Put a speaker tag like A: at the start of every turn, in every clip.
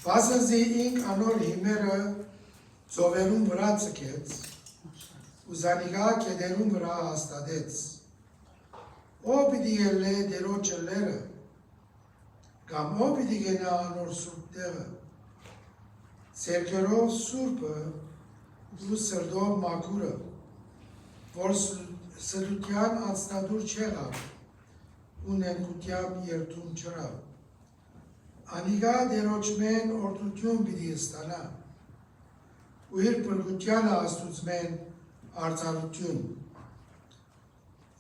A: Վասնզի ինք անոր հիմերը ծովերուն վրա ծկեց, ու զանիգա կեդերուն վրա հաստատեց, ով պիտի ելլե դերոջ լերը, կամ ով պիտի գենա անոր սուրբ տեղը, սերկերով սուրբը ու սրդով մակուրը, որ սրդության անցնադուր չեղավ, ու նենկությամբ երդում չրավ, անիգա դերոջ մեն օրդություն պիտի ստանա, ու իր պրգությանը աստուծմեն արդարություն,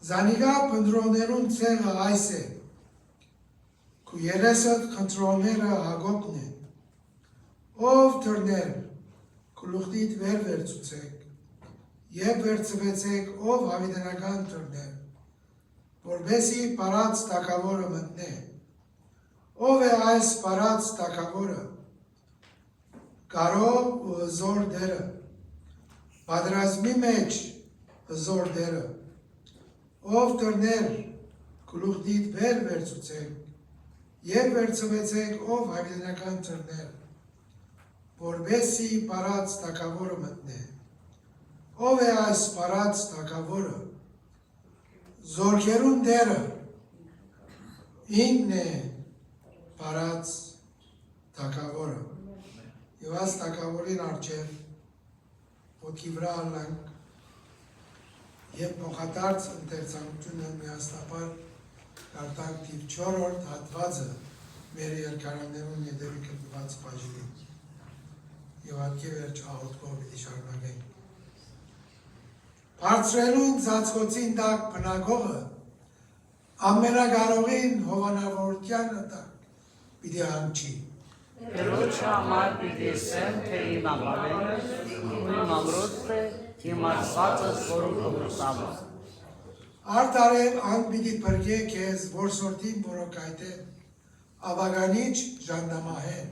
A: Զանիգա պնդրոներուն ցեղը այս է, քու երեսդ խնդրոները հագոկն է, ով թրներ, քու լուխտիդ վերցուցեք, և վերցվեցեք ով հավիտենական թրներ, որբեսի պարած տակավորը մտնե, ով է այս պարած տակավորը, կարով ու հզոր դերը, պատրազմի մեջ հզոր դերը, ով դրներ գլուխդիդ վերցուցեք և վերցվեցեք ով հավիտենական թրներ, որբեսի պարած տակավորը մտնե, ով է այս պարած տակավորը, զորքերուն դերը, ինքն է պարած տակավորը, և այս տակավորին արջև, ոտքի վրա ալանք, և փոխադարձ ընթերցանությունը միասնաբար կարտանք թիվ 4-րդ հատվածը մեր երկարաններուն ետևի կրկնված բաժին և ատքի վերջ աղոթքով պիտի շարունակենք։ Բարձրելուն ծածկոցին տակ բնակողը ամենագարողին հովանավորությանը տակ պիտի հանգչի։
B: Տերոջ համար պիտի սեմ, թե իմ ամավենս, ու իմ ամրոցը, իմ արսվածս, որում կմրսավը։
A: Արդարև անք պիտի պրգե կեզ որսորդին որոկայտե, ավագանիչ ժանդամահեն։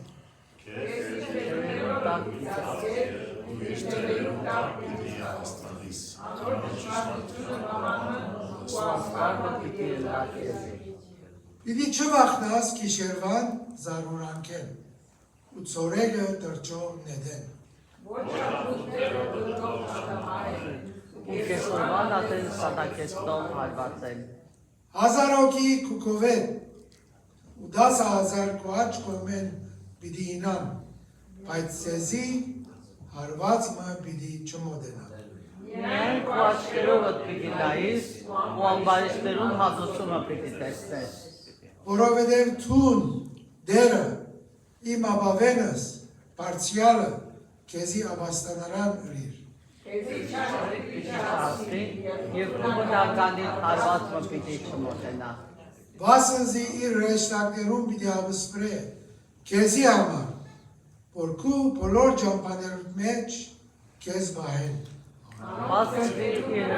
A: Պիտի չվախնաս կիշերվան զարուրանքեն, ու ծորեգը տրճող նեդեն։
B: Ու կեսորվան ատեն սատակեստով հարվածեն։
A: Հազարոքի կուկովեն, ու 10,000 կուաչ կոմեն պիտի ինան, բայց սեզի հարվածմը պիտի չմոդենան։
B: Միայն քո աչքերովդ պիտի նայիս, ու ամբարիշտերուն հատուցումը պիտի տեսնես։
A: Որովհետև թուն դերը իմ աբավենս բարձյալը քեզի աբաստանարան ըրիր։
B: Եվ քո բնականին հարվածը պիտի չմոտենա։
A: Վասնզի իր հրեշտակներուն պիտի ապսպրե քեզի համար, որ քու բոլոր ճամփաներուդ մեջ քեզ բահեն։
B: Վասնզի իր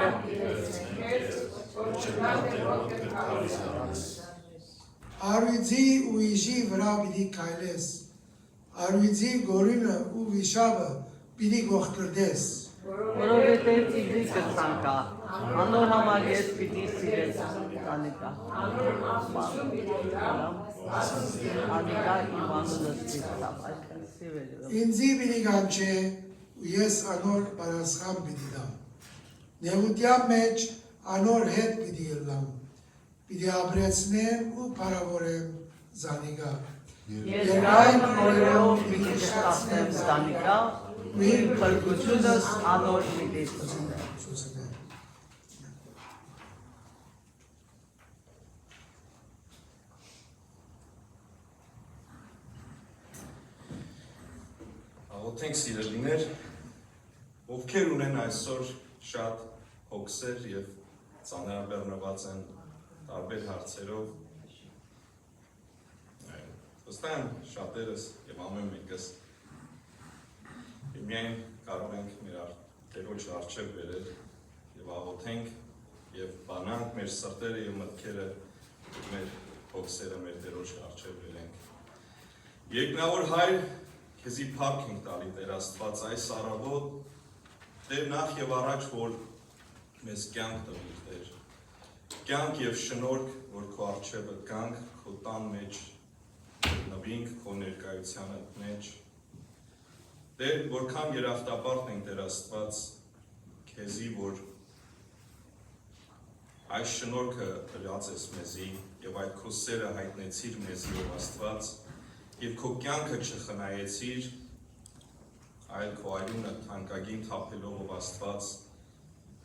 A: Արույձի ու իշի վրա պիտի քայլես, արույձի գորինը ու վիշապը պիտի գողտրդես։
B: Որովհետև իզի կցանկա, անոր համար ես պիտի սիրես անիկա։ Անիկա իմ անունս պիտի տապ,
A: Ինձի պիտի կանչե ու ես անոր պարասխան պիտի դամ։ Նեղության մեջ անոր հետ պիտի ելլամ, պիտի ապրեցնեմ ու պարավորեմ զանիգա։
B: Ես այն օրերով պիտի շտացնեմ զանիգա, ու իմ փրկությունս անոր պիտի ցուցնեմ։
C: Աղոթենք սիրելիներ, ովքեր ունեն այսօր շատ հոգսեր և ծանրաբեռնված են տարբեր հարցերով, վստահ եմ շատերս և ամեն մեկս միայն կարող ենք մեր Տերոջ առջև բերել և աղոթենք և բանանք մեր սրտերը և մտքերը մեր հոգսերը մեր Տերոջ առջև բերենք։ Երկնավոր Հայր, քեզի փառք ենք տալի Տեր Աստված այս առավոտ, Տեր նախ և առաջ, որ մեզ կյանք տվիր Տեր, կյանք և շնորհք, որ քո առջևը գանք, քո տան մեջ գտնվինք քո ներկայությանը մեջ։ Տեր, որքան երախտապարտ ենք Տեր Աստված, քեզի, որ այս շնորհքը տված ես մեզի եւ այդ քո սերը հայտնեցիր մեզի ով Աստված եւ քո կյանքը չխնայեցիր, այլ քո այրունը թանկագին թափելով ով Աստված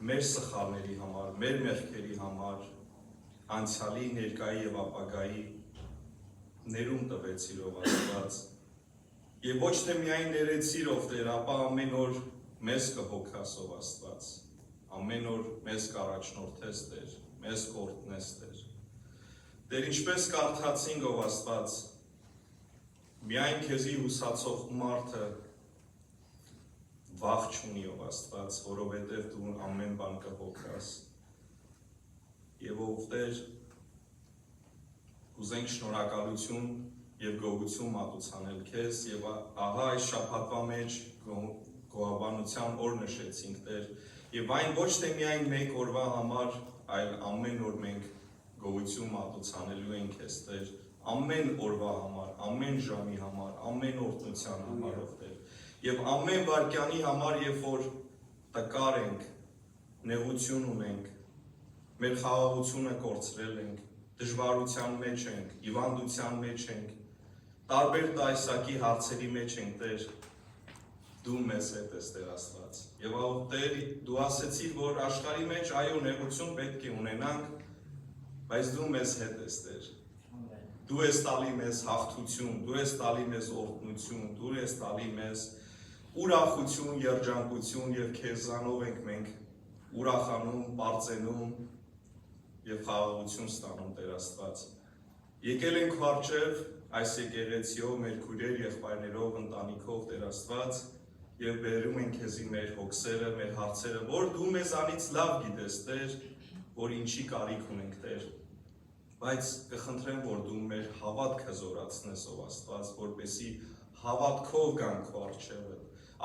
C: մեր սխալների համար, մեր մեղքերի համար, անցյալի, ներկայի եւ ապագայի ներում տվեցիր ով Աստված եւ ոչ թե միայն ներեցիր ով Տեր, ապա ամեն օր մեզ կհոգաս ով Աստված, ամեն օր մեզ կառաջնորդես Տեր, մեզ կօրհնես Տեր։ Տեր, ինչպես կարդացինք ով Աստված, միայն քեզի հուսացող մարդը վախ չունի ով Աստված, որովհետև դու ամեն բան կհոգաս։ Եվ ով Տեր, կուզենք շնորհակալություն եւ գոհություն մատուցանել քեզ եւ ահա այս շաբաթվա մեջ գոհաբանության օր նշեցինք Տեր եւ այն ոչ թե միայն մեկ օրվա համար, այլ ամեն օր մենք գոհություն մատուցանելու ենք քեզ Տեր, ամեն օրվա համար, ամեն ժամի համար, ամեն օրհնության համար ով Տեր եւ ամեն վայրկյանի համար, երբ որ տկար ենք, նեղություն ունենք, մեր խաղաղությունը կորցրել ենք, դժվարության մեջ ենք, հիվանդության մեջ ենք, տարբեր տեսակի հարցերի մեջ ենք Տեր, դու մեզ հետ ես Տեր Աստված։ Եվ ով Տեր, դու ասեցիր, որ աշխարհի մեջ այո նեղություն պետք է ունենանք, բայց դու մեզ հետ ես Տեր։ Դու ես տալի մեզ հաղթություն, դու ես տալի մեզ օրհնություն, դու ես տալի մեզ ուրախություն, երջանկություն եւ քեզանով ենք մենք ուրախանում, բարձենում եւ խաղաղություն ստանում Տեր Աստված։ Եկել ենք քո առջև այս եկեղեցիով, մեր քույրեր, եղբայրներով, ընտանիքով Տեր Աստված եւ բերում ենք քեզի մեր հոգսերը, մեր հարցերը, որ դու մեզանից լավ գիտես Տեր, որ ինչի կարիք ունենք Տեր։ Բայց կխնդրեմ, որ դու մեր հավատքը զորացնես ով Աստված, որպեսզի հավատքով գանք քո առջևը,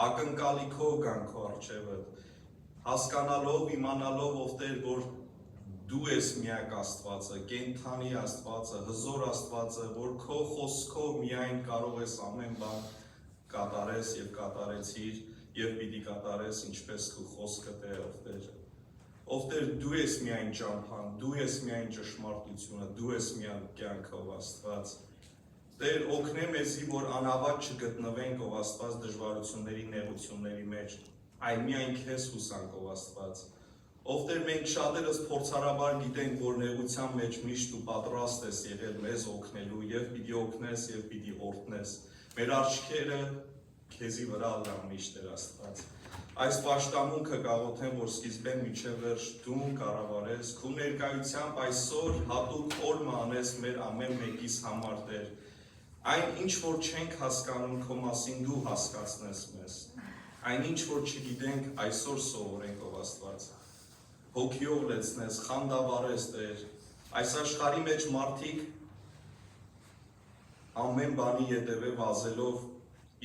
C: ակնկալիքով գանք քո առջևը, հասկանալով, իմանալով ով Տեր, որ դու ես միակ Աստվածը, կենդանի Աստվածը, հզոր Աստվածը, որ քո խոսքով միայն կարող ես ամեն բան կատարես եւ կատարեցիր եւ պիտի կատարես ինչպես քո խոսքը Տեր ով Տեր։ Ով Տեր, դու ես միայն ճամփան, դու ես միայն ճշմարտությունը, դու ես միայն կյանքը ով Աստված։ Տեր, օգնե մեզի, որ անհավատ չգտնվենք ով Աստված դժվարությունների, նեղությունների մեջ, այլ միայն քեզ հուսանք ով Աստված։ Ով Տեր, մենք շատերս փորձարաբար գիտենք, որ նեղության մեջ միշտ ու պատրաստ ես եղել մեզ օգնելու եւ պիտի օգնես եւ պիտի օրհնես։ Մեր աչքերը քեզի վրա լան միշտ Տեր Աստված։ Այս պաշտամունքը գաղութեմ, որ սկիզբեն մինչև վերջ դու կառավարես, քո ներկայությամբ այսօր հատուկ օրը անես մեր ամեն մեկիս համար Տեր։ Այն ինչ որ չենք հասկանում քո մասին դու հասկացնես մեզ։ Այն ինչ որ չգիտենք այսօր սովորենք ով Աստված։ Հոգիով լեցնես, խանդավառես Տեր։ Այս աշխարհի մեջ մարդիկ ամեն բանի ետևե վազելով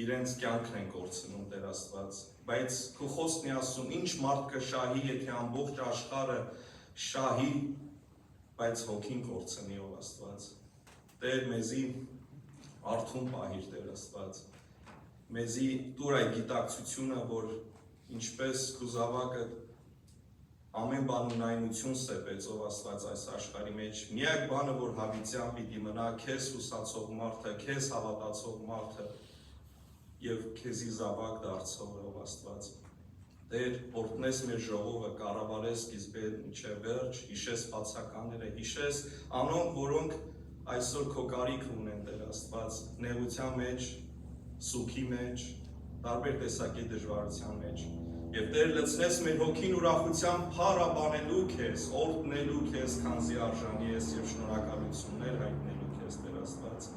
C: իրենց կյանքն են կորցնում Տեր Աստված, բայց քո խոսքն է ասում, ինչ մարդ կշահի, եթե ամբողջ աշխարհը շահի, բայց հոգին կորցնի ով Աստված։ Տեր մեզի արթուն պահիր Տեր Աստված, մեզի տուր այդ գիտակցությունը, որ ինչպես քո զավակը ամեն բան ունայնություն սեպեց ով Աստված այս աշխարհի մեջ, միակ բանը, որ հավիտյան պիտի մնա, քեզ հուսացող մարդը, քեզ հավատացող մարդը եւ քեզի զավակ դարձող ով Աստված։ Տեր, օրհնես մեր ժողովը, կառավարես սկիզբեն մինչև վերջ, հիշես բացականները, հիշես անոնք, որոնք այսօր քո կարիք ունեն Տեր Աստված, նեղության մեջ, սուքի մեջ, տարբեր տեսակի դժվարության մեջ։ Եվ Տեր լցնես մեր հոգին ուրախությամբ փառաբանելու քեզ, օրհնելու քեզ, քանզի արժանի ես եւ շնորհակալություններ հայտնելու քեզ Տեր Աստված։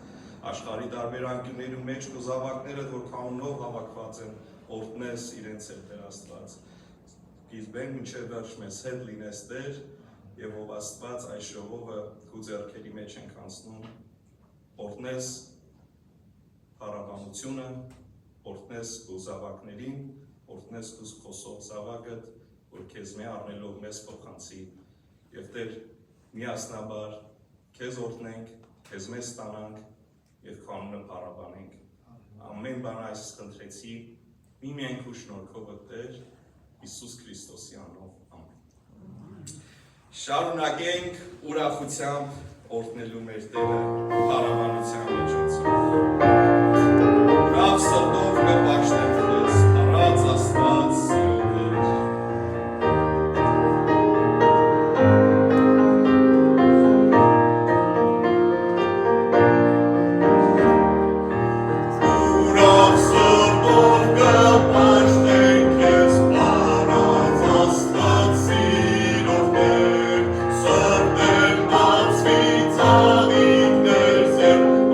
C: Աշխարհի տարբեր անկյուններում մեջ քո զավակները, որ կանոնով հավաքված են, օրհնես իրենց հետ Տեր Աստված։ Սկիզբեն մինչև վերջ մեզ հետ լինես Տեր, եւ ով Աստված այս ժողովը քո ձեռքերի մեջ ենք անցնում, օրհնես փառաբանությունը, օրհնես քո զավակներին, օրհնես քո խոսող զավակդ, որ քեզ մի առնելով մեզ փոխանցի, եւ Տեր միասնաբար քեզ օրհնենք, քեզ մեզ ստանանք եւ քո անունը փառաբանենք։ Ամեն բան այս խնդրեցի միմիայն քո շնորհքով Տեր Հիսուս Քրիստոսի անունով ամեն։ Շարունակենք ուրախությամբ օրհնելու մեր Տերը փառաբանության միջոցով։ Ուրախ սրտով կպաշտենք քեզ, առած Աստված սիրո Տեր։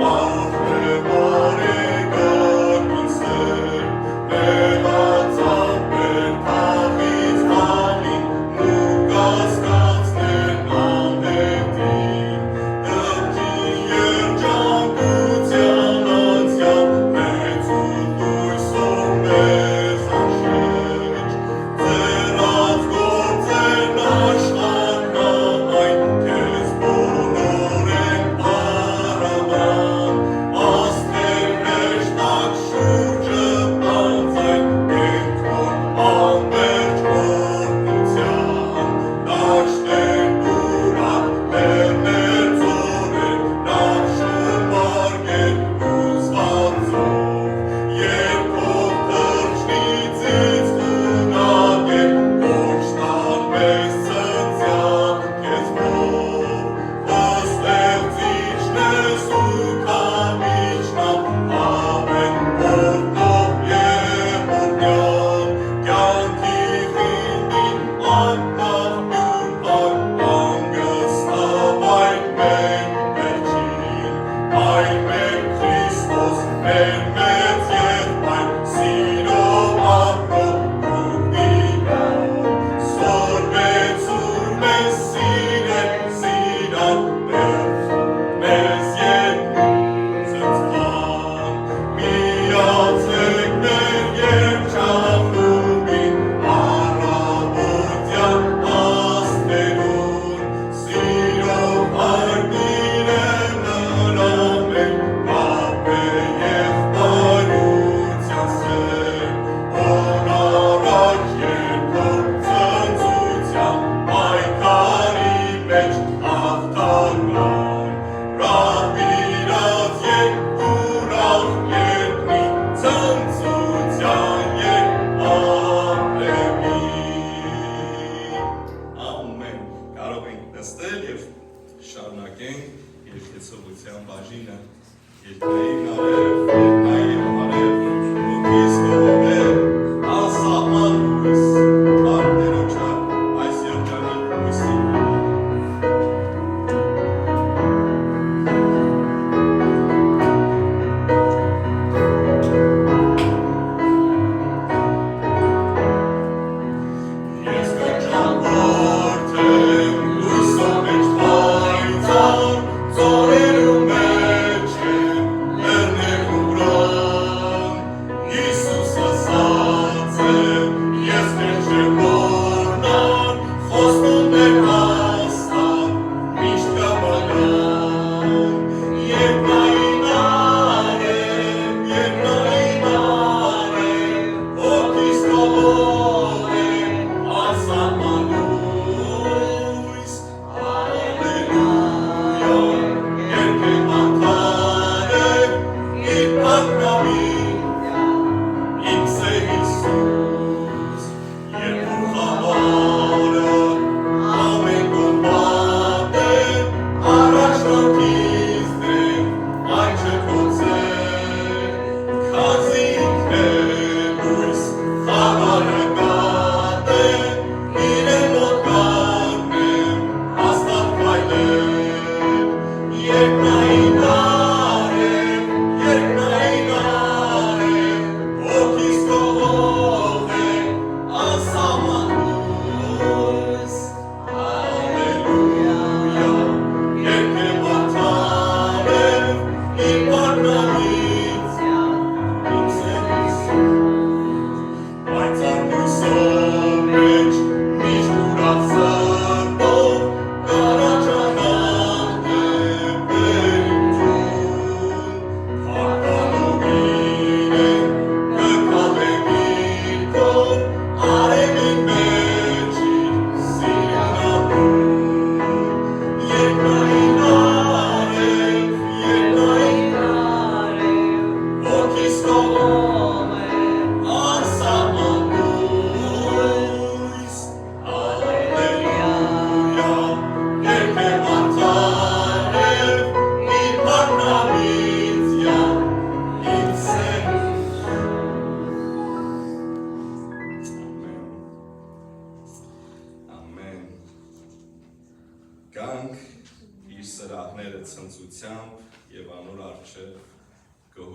D: Աղ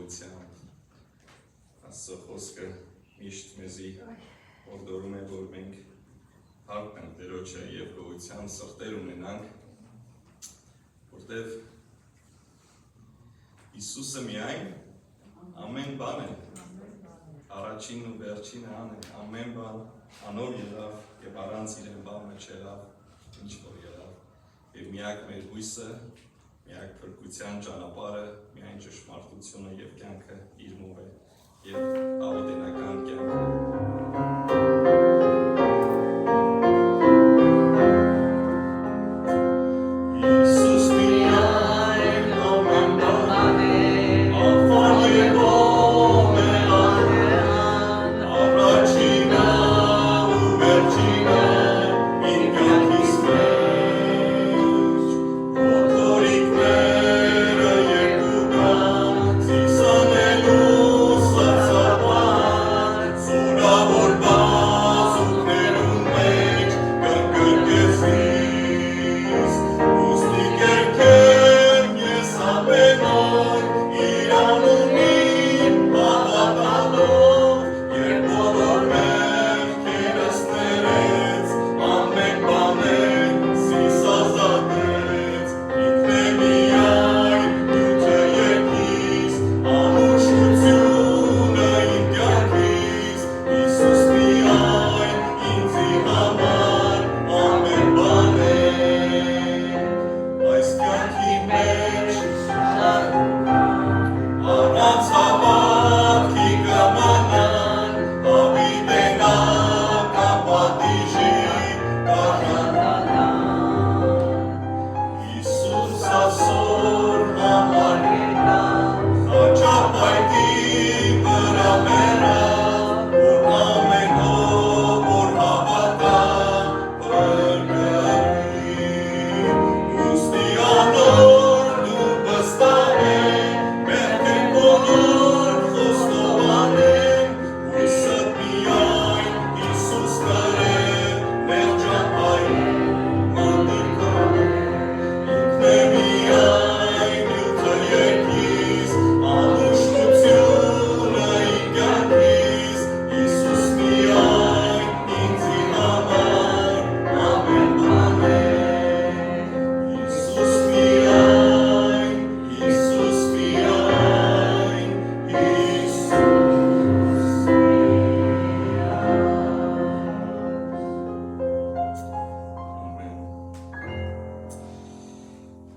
C: գոհությամբ։ Աստծո խոսքը միշտ մեզի օրդորում է, որ մենք հարկ ենք Տերոջը եւ գոհությամբ սրտեր ունենանք, որտեվ Հիսուսը միայն ամեն բան է, առաջինն ու վերջինը ամեն բան անոր եղավ եւ առանց իրեն բանը չեղավ, ինչ որ եղավ, եւ միակ մեր հույսը, միակ փրկության ճանապարհը, միայն ճշմարտությունը եւ կյանքը իր մով է եւ ավետենական կյանքը։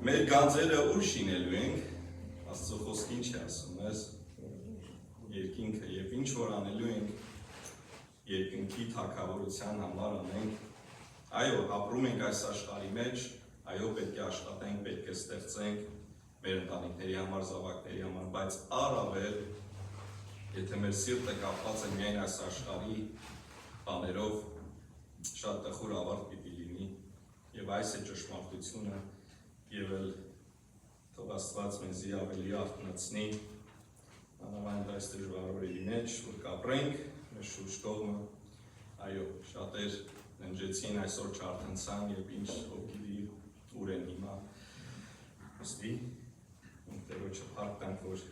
C: Մեր գանձերը ուր շինելու ենք, Աստծո խոսքը ինչ է ասում, երկինքը եւ ինչ որ անելու ենք երկնքի թագավորության համար անենք, այո, ապրում ենք այս աշխարհի մեջ, այո, պետք է աշխատենք, պետք է ստեղծենք մեր ընտանիքների համար, զավակների համար, բայց առավել, եթե մեր սիրտը կապված է միայն այս աշխարհի բաներով, շատ տխուր ավարտ պիտի լինի եւ այս է ճշմարտությունը եւ էլ թող Աստված մեզի ավելի արթնացնի անավանդ այս դժվար օրերի մեջ, որ կապրենք մեր շուրջ կողմը, այո, շատեր ննջեցին այսօր չարթնցան եւ ինչ հոգի ուր են հիմա, ուստի Տերոջը փառք տանք, որ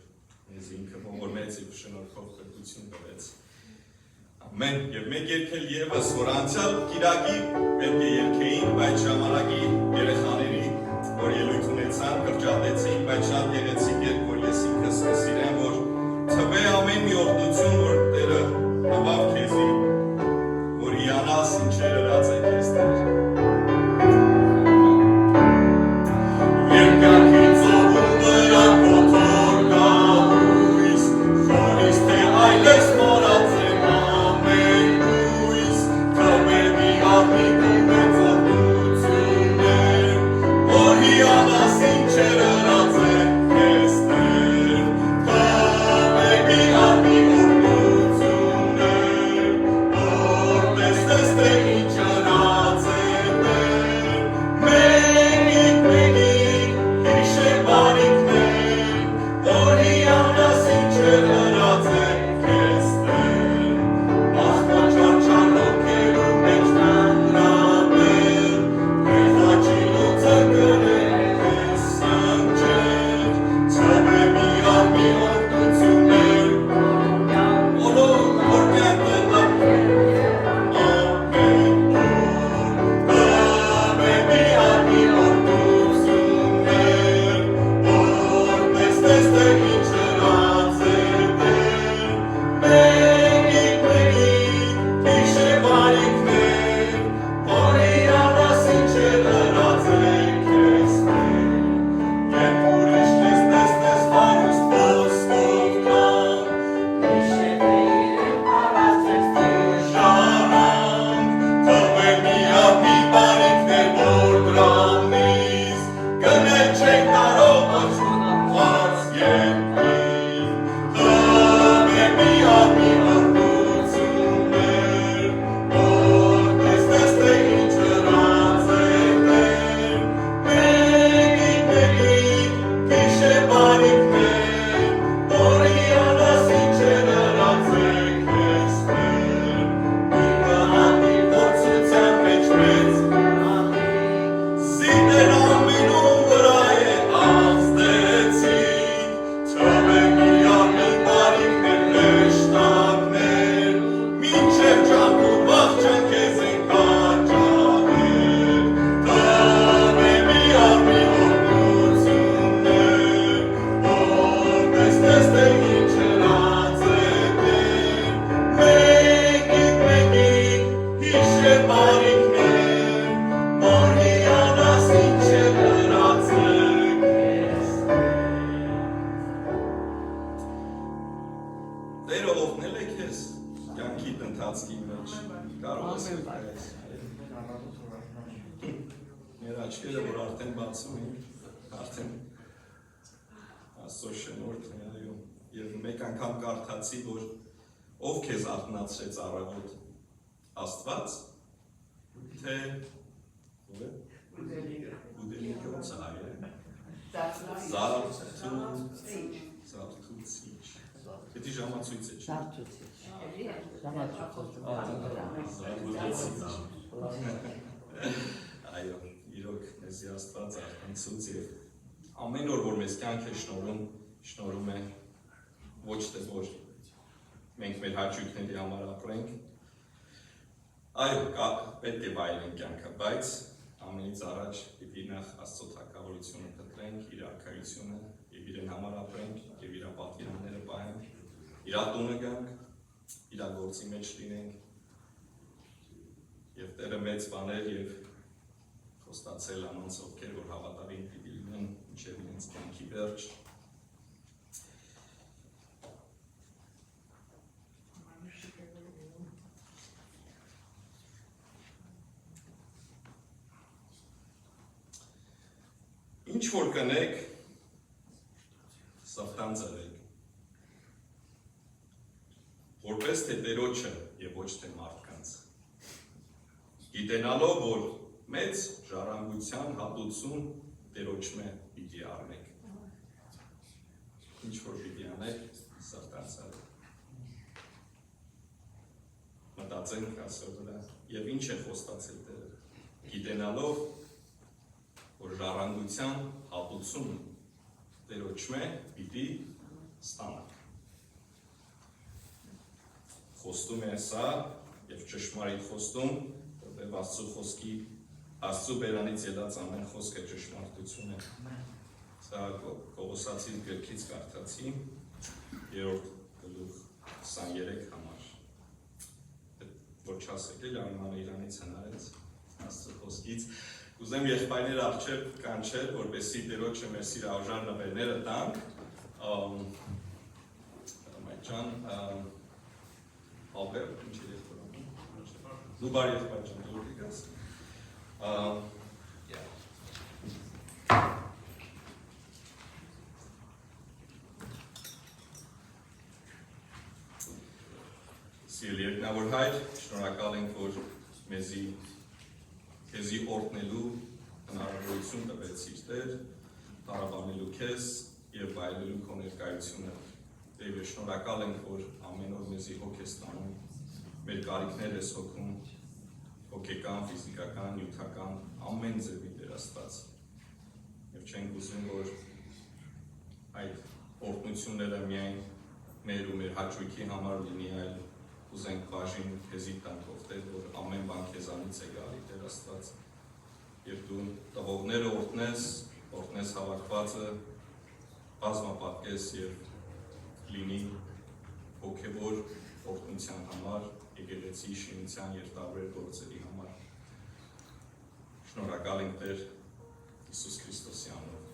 C: մեզ ինքը որ մեծ եւ շնորհքով փրկություն տվեց։ Ամեն եւ մեկ երկել եւս, որ անցյալ կիրակի պետք է երկեին, բայց ժամանակի երեխաների որ ելույթ ունեցան, կրճատեցին, բայց շատ գեղեցիկ էր, որ ես ինքս կսիրեմ, որ թվե ամեն մի օրդություն, որ Տերը տվավ քեզի, որ հիանաս ինչեր ըրած է քեզ Տեր։ Երկակի ծովում վրա կոթոր կահույս, խորիս թե այլես մորած եմ ամեն հույս, թվե մի աղմիկում մեծ օրդություններ, որ հիանաս ինչեր ըրած է քեզ Տեր, թվե մի աղմիկ օրդություն Տերը օգնել է քեզ կյանքիդ ընթացքի մեջ։ Կարող ես այս։ Մեր աչքերը, որ արդեն բացում են, արդեն Աստծո շնորհքն է, այո։ Եվ մեկ անգամ կարդացի, որ ով քեզ արթնացրեց առավոտ, Աստված, թե ո՞վ է։ Ուդելիկը ոնց է հայերեն։ Զարթուցիչ։ Դա ժամացույց է, չէ՞։ Այո, իրոք մեզ Աստված արթնացուց եւ ամեն օր որ մեզ կյանք է շնորհում է ոչ թե որ մենք մեր հաճույքների համար ապրենք, այո, պետք է վայելենք կյանքը, բայց ամենից առաջ պիտի նախ Աստծո թագավորությունը փնտրենք, իր արքայությունը եւ իրեն համար ապրենք եւ իր պատվիրանները պահենք, իր տունը գանք, իր գործի մեջ լինենք եւ Տերը մեծ բաներ եւ խոստացել անոնց ովքեր որ հավատարիմ պիտի լինեն մինչեւ իրենց կյանքի վերջ։ Ինչ որ կնեք, սրտան ծրեք, որպես թե Տերոջը եւ ոչ թե մարդկանց, գիտենալով, որ մեծ ժառանգության հատուցում Տերոջը պիտի առնեք, ինչ որ պիտի անեք, սրտան ծրեք, մտածենք Աստծո վրա եւ ինչ է խոստացել Տերը, գիտենալով, որ ժառանգության հատուցում Տերոջը պիտի ստանաք։ Խոստում է սա եւ ճշմարիտ խոստում, որտեղ Աստծո խոսքի Աստծո բերանից ելած ամեն խոսքը ճշմարտություն է։ Սա Կողոսացի գրքից կարդացի 3-րդ գլուխ 23 համար։ Որ չասեք էլ Արմանը Իրանից հնարեց Աստծո խոսքից։ Ուզեմ եղբայրներ առջև կանչել, որպեսզի Տերոջը մեր սիրահարժան նվերները տանք։ Ջան, Ալբերտ, ինչ է եղբայրը։ Զուբար եղբայր ջան, դու գիտես։ Սիրելի երկնավոր Հայր, շնորհակալ ենք, որ քեզի օրհնելու հնարավորություն տվեցիր Տեր, տարաբանելու քեզ եւ վայելելու քո ներկայությունը։ Տեր, շնորհակալ ենք, որ ամեն օր մեզի հոգ ես տանում, մեր կարիքներ ես հոգում, հոգեկան, ֆիզիկական, նյութական, ամեն ձևի Տեր Աստված։ Եվ չենք ուզում, որ այդ օրհնությունները միայն մեր ու մեր հաճույքի համար լինի, այլ ուզենք բաժին քեզի տանք, ով Տեր, որ ամեն բան քեզանից է գալի, Տեր Աստված, եւ դու տվողները օրհնես հավաքվածը, բազմապատկես եւ լինի հոգեվոր օրհնության համար, եկեղեցի շինության եւ տարբեր գործերի համար։ Շնորհակալ ենք Տեր Հիսուս Քրիստոսի անունով։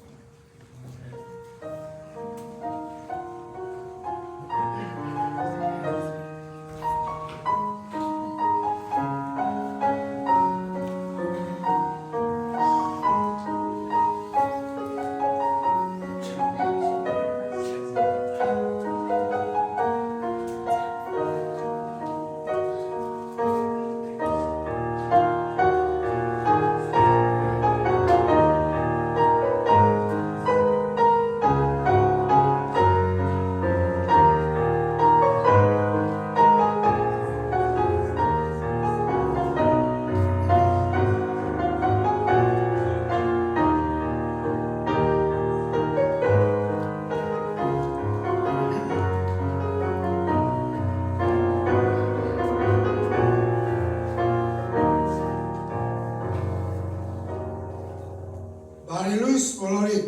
A: Բարելույս բոլորին։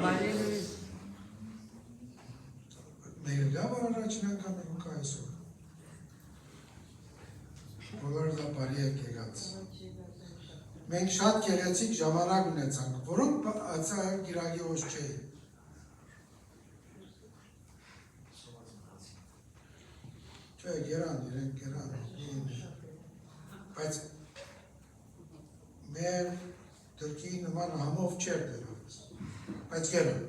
B: Բարելույս։
A: Մեր գավառ առաջին անգամ ենք այսօր։ Բոլորը դա բարի եք եկած։ Մենք շատ գեղեցիկ ժամանակ ունեցանք, որոնք ացա գիրագի ոչ չէի։ Չէ, գերան, իրենք գերան, բայց մեր դրկի նման համով չեր դրված, բայց գերան։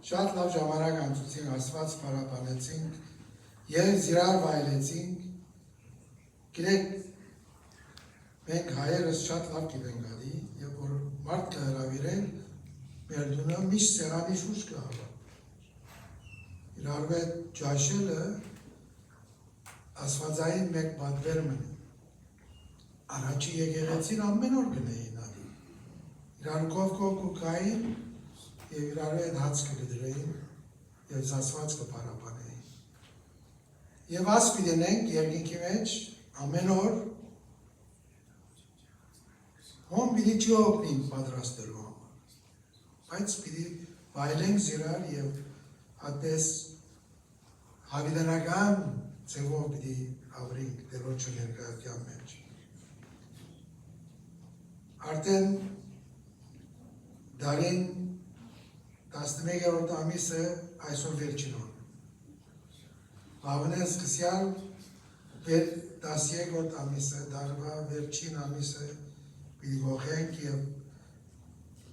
A: Շատ լավ ժամանակ անցուցինք, Աստված պարապանեցինք և զիրար վայելեցինք, գիրեք, մենք հայերս շատ լավ գիտենք ադի, և որ մարդ կհրավիրենք, մեր դունը միշտ սեղանի շուրջ կհավա։ Իրարու հետ ջաշելը ասվածային մեկ պատվեր մնի։ Առաջի եկեղեցին ամեն օր գնեին ադի։ Իրար կով կուկային և իրարու հետ հաց կգդրեին և զասված կպարապանեին։ Եվ աս պիտենենք երկինքի մեջ ամեն օր հոմ պիտի չի օգնին պատրաստելու համար, բայց պիտի վայելենք զիրար և հատպես հավիդանական ձևով պիտի ավրինք դերոջը ներկայության մեջ։ Արդեն դարին 11-րդ ամիսը այսօր վերջին օր։ Վաղվնեն սկսյալ 13-րդ ամիսը, դարվա վերջին ամիսը պիտի գողենք և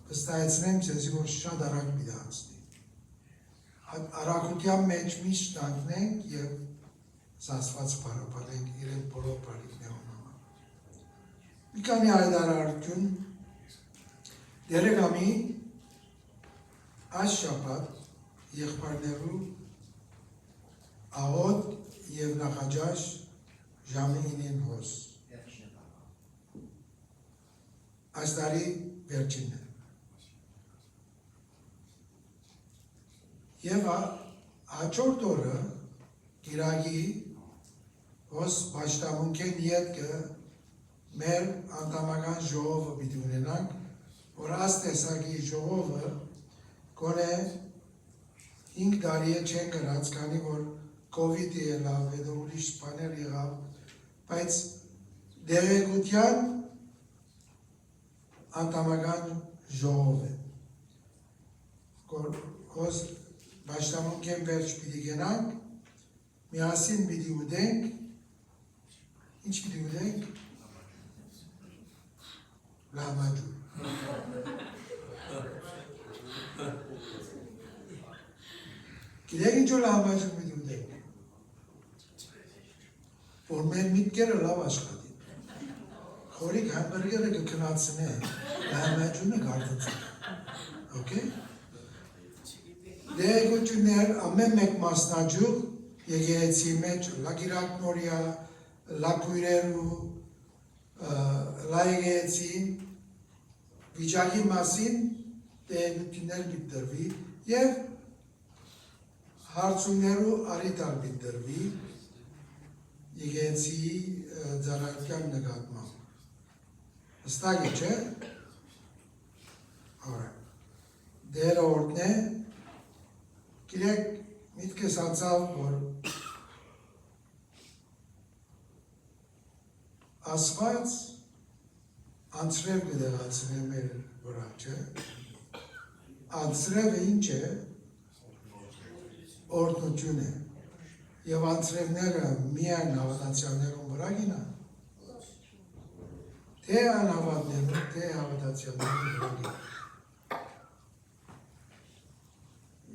A: վստահեցնենք ձեզի, որ շատ արագ պիտի անցնի։ Արագության մեջ միշտ տանքնենք և զասված պարապանենք իրեն բոլոր բարիքներում համար։ Մի քանի հայտարարություն դերեկամի այս շաբաթ եղբայրներու աղոտ և նախաճաշ ժամը 9-ին հոս։ Այս տարի վերջինն է։ Եվ հաջորդ օրը գիրագի հոս պաշտամունքեն ետքը մեր անդամական ժողովը պիտի ունենանք, որ աս տեսակի ժողովը գոնե 5 տարի է չեն գրած, քանի որ կովիդի ելավ, հետո ուրիշ բաներ եղավ, բայց դեղեկության անդամական ժողով է։ Հոս պաշտամունքեն վերջ պիտի գենանք, միասին պիտի ուդենք, ինչ պիտի ուդենք? Լահմաջուն։ Գիտեք ինչ որ լահմաջուն պիտի ուդենք, որ մեր միտքերը լավ աշխատի։ Խորիկ համբուրգերը կքնացնե, լահմաջունը գարտացնե, okay? Դեղեկություններ ամեն մեկ մասնաճյուղ եկեղեցի մեջ լագիրակնորյա, լակույրերու, լայեկեղեցի վիճակի մասին դեղեկություններ բիտրվի և հարցումներու արիտար բիտրվի եկեղեցի ծառայության նկատմամբ։ Հստակ է, չէ՞։ Դերորդն է, գիրեք միտքես անցավ, որ ասված անցրև կդեղացնե մեր վրա, չէ։ Անցրևը ինչ է, օրդնություն է, և անցրևները միայն հավատացյալներում վրա գինա, թե անհավատներում, թե հավատացյալներում վրա գինա։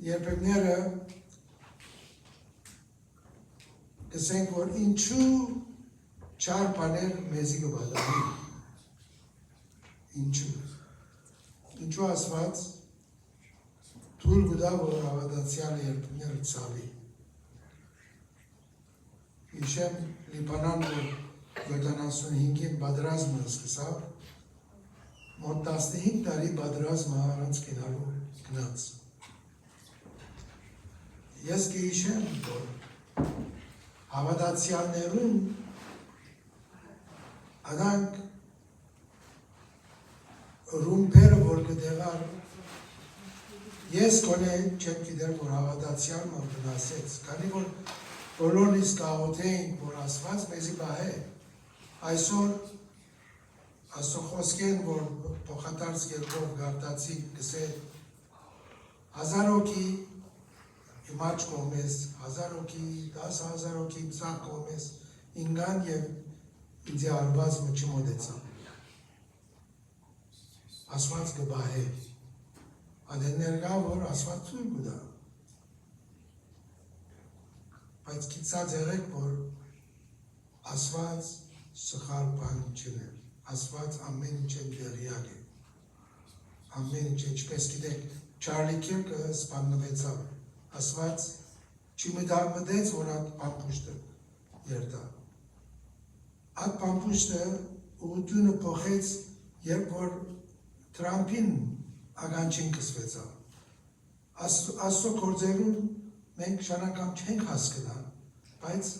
A: Երբեմները կսենք, որ ինչու չար բաներ մեզի կբադանի։ Ինչու ասված թույլ կտա, որ հավատացյալը երբեմները ցավի։ Հիշեմ Լիբանան, որ 75-ին պատերազմը սկսավ, մոտ 15 տարի պատերազմը առանց գնալու գնաց։ Ես կհիշեմ, որ հավատացյալներում անանք ռումպերը, որ կդեղար, ես կոնե չեմ գիտեր, որ հավատացյալ մը վնասեց, քանի որ բոլորնից կաղոթեինք, որ ասված մեզի բահե, այսօր ասո խոսքեն, որ փոխադարձ երկով գարտացի կսե 1000 հոգի Իմաչ կողմես 1000 հոգի, 10,000 հոգի, սաղ կողմես ինգան և ինձի արված մչի մոդեցան։ Ասված գբահե, ադեն ներգա, որ ասված ծույր գուդա։ Բայց կիցած եղեք, որ ասված սխալ բան չն է, ասված ամեն ինչ են դեղյակ է, ամեն ինչ ինչպես գիտեք, Չարլի Քիրկը սպաննվեցավ, ասված չմդեց, որ այդ պամպուշտը երդա։ Այդ պամպուշտը ուղղությունը փոխեց, երբ որ Թրամփին ագանչին կսվեցավ։ Աստծո գործերում մենք շարական չենք հասկնա, բայց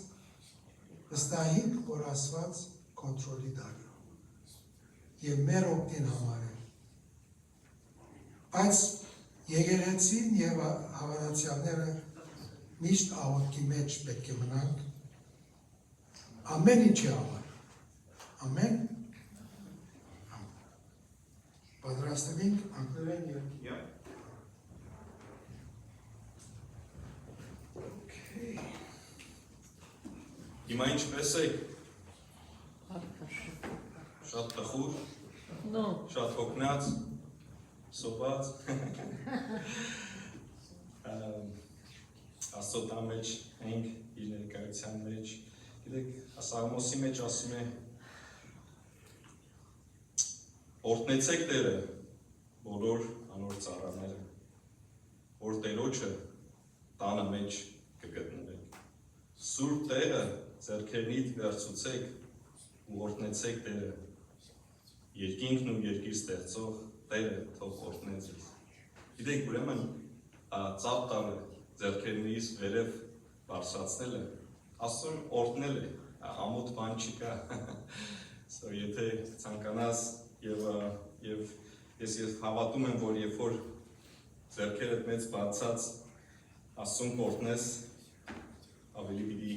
A: վստահենք, որ ասված կոնտրոլի դարի և մեր օգտին համար է։ Բայց եկեղեցին և հավատացյալները միշտ աղոթքի մեջ պետք է մնանք, ամեն ինչի համար, ամեն, պատրաստվենք, անգլերեն և
C: Հիմա ինչպես եք, շատ տխուր, շատ հոգնած, սոված, աստոտա մեջ ենք, իր ներկայության մեջ, գիտեք, Սաղմոսի մեջ ասում է, օրհնեցեք Տերը, բոլոր անոր ծառաները, որ Տերոջը տանը մեջ կգտնվեք, Սուրբ Տեղը ձեռքերնիդ վերցուցեք ու օրհնեցեք Տերը, երկինքն ու երկիր ստեղծող Տերը թող օրհնե ձեզ։ Գիտեք, ուրեմն ծավ տալը ձեռքերնից վերև բարձրացնելը, ասում օրհնել է, ամոթ բան չկա։ Եթե ցանկանաս եւ ես հավատում եմ, որ երբ որ ձեռքերդ մեծ բացած ասում օրհնես, ավելի պիտի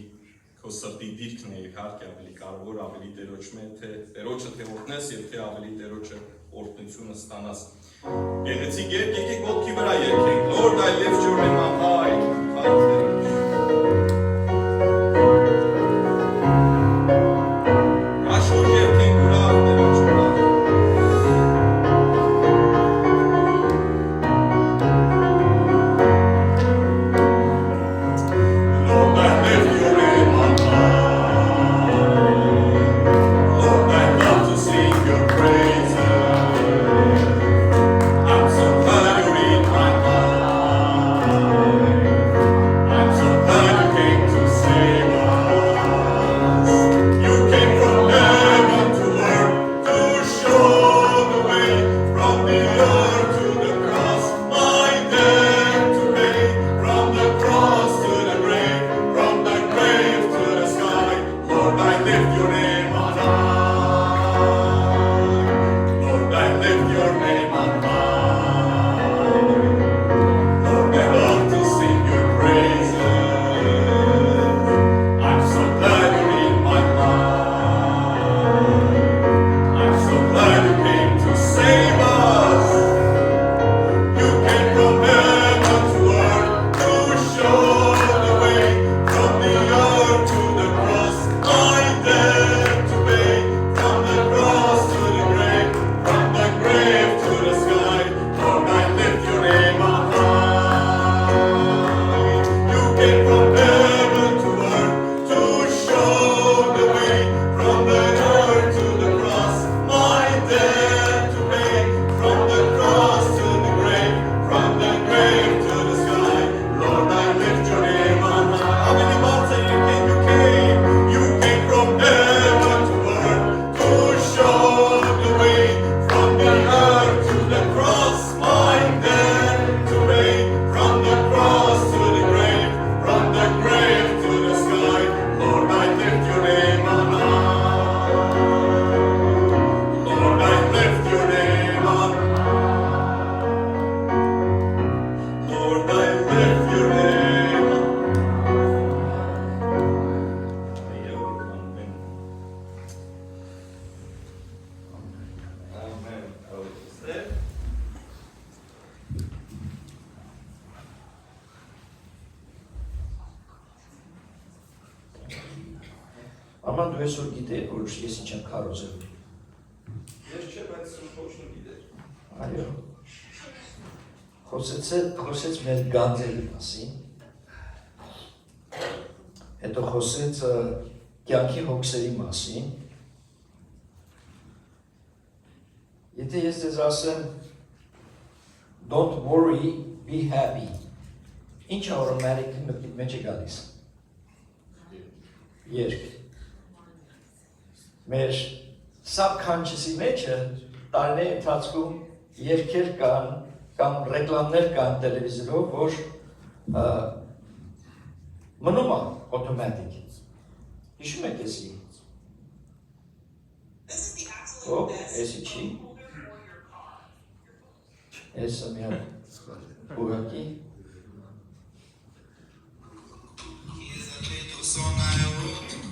C: քո սրտի դիրքն է իհարկե ավելի կարևոր, ավելի Տերոջը թե օրհնես եւ թե ավելի Տերոջը օրհնությունը ստանաս։ Գեղեցիկ եկեք ոտքի վրա եկեք, Lord, I lift your name on high, Աշուր եկեք ուրախ Տերոջ ուրախ I'm so
D: Աման դու այսօր գիտեի, որ ես ինչ եմ քարոզել։
C: Ես չէ, բայց ոչ մի գիտեր։
D: Այո։ Խոսեց մեր գանձերի մասին։ Հետո խոսեց կյանքի հոգսերի մասին։ Եթե ես ձեզ ասեմ don't worry, be happy։ Ինչ automatic մտքիդ մեջ է գալիս։ Երկ։ Մեր subconscious-ի մեջը տարիների ընթացքում երգեր կան կամ ռեկլամներ կան տելևիզորով, որ մնում է automatic։ Հիշում եք էսի։ Էսի չի։ Էսը մի հատ ուղղակի։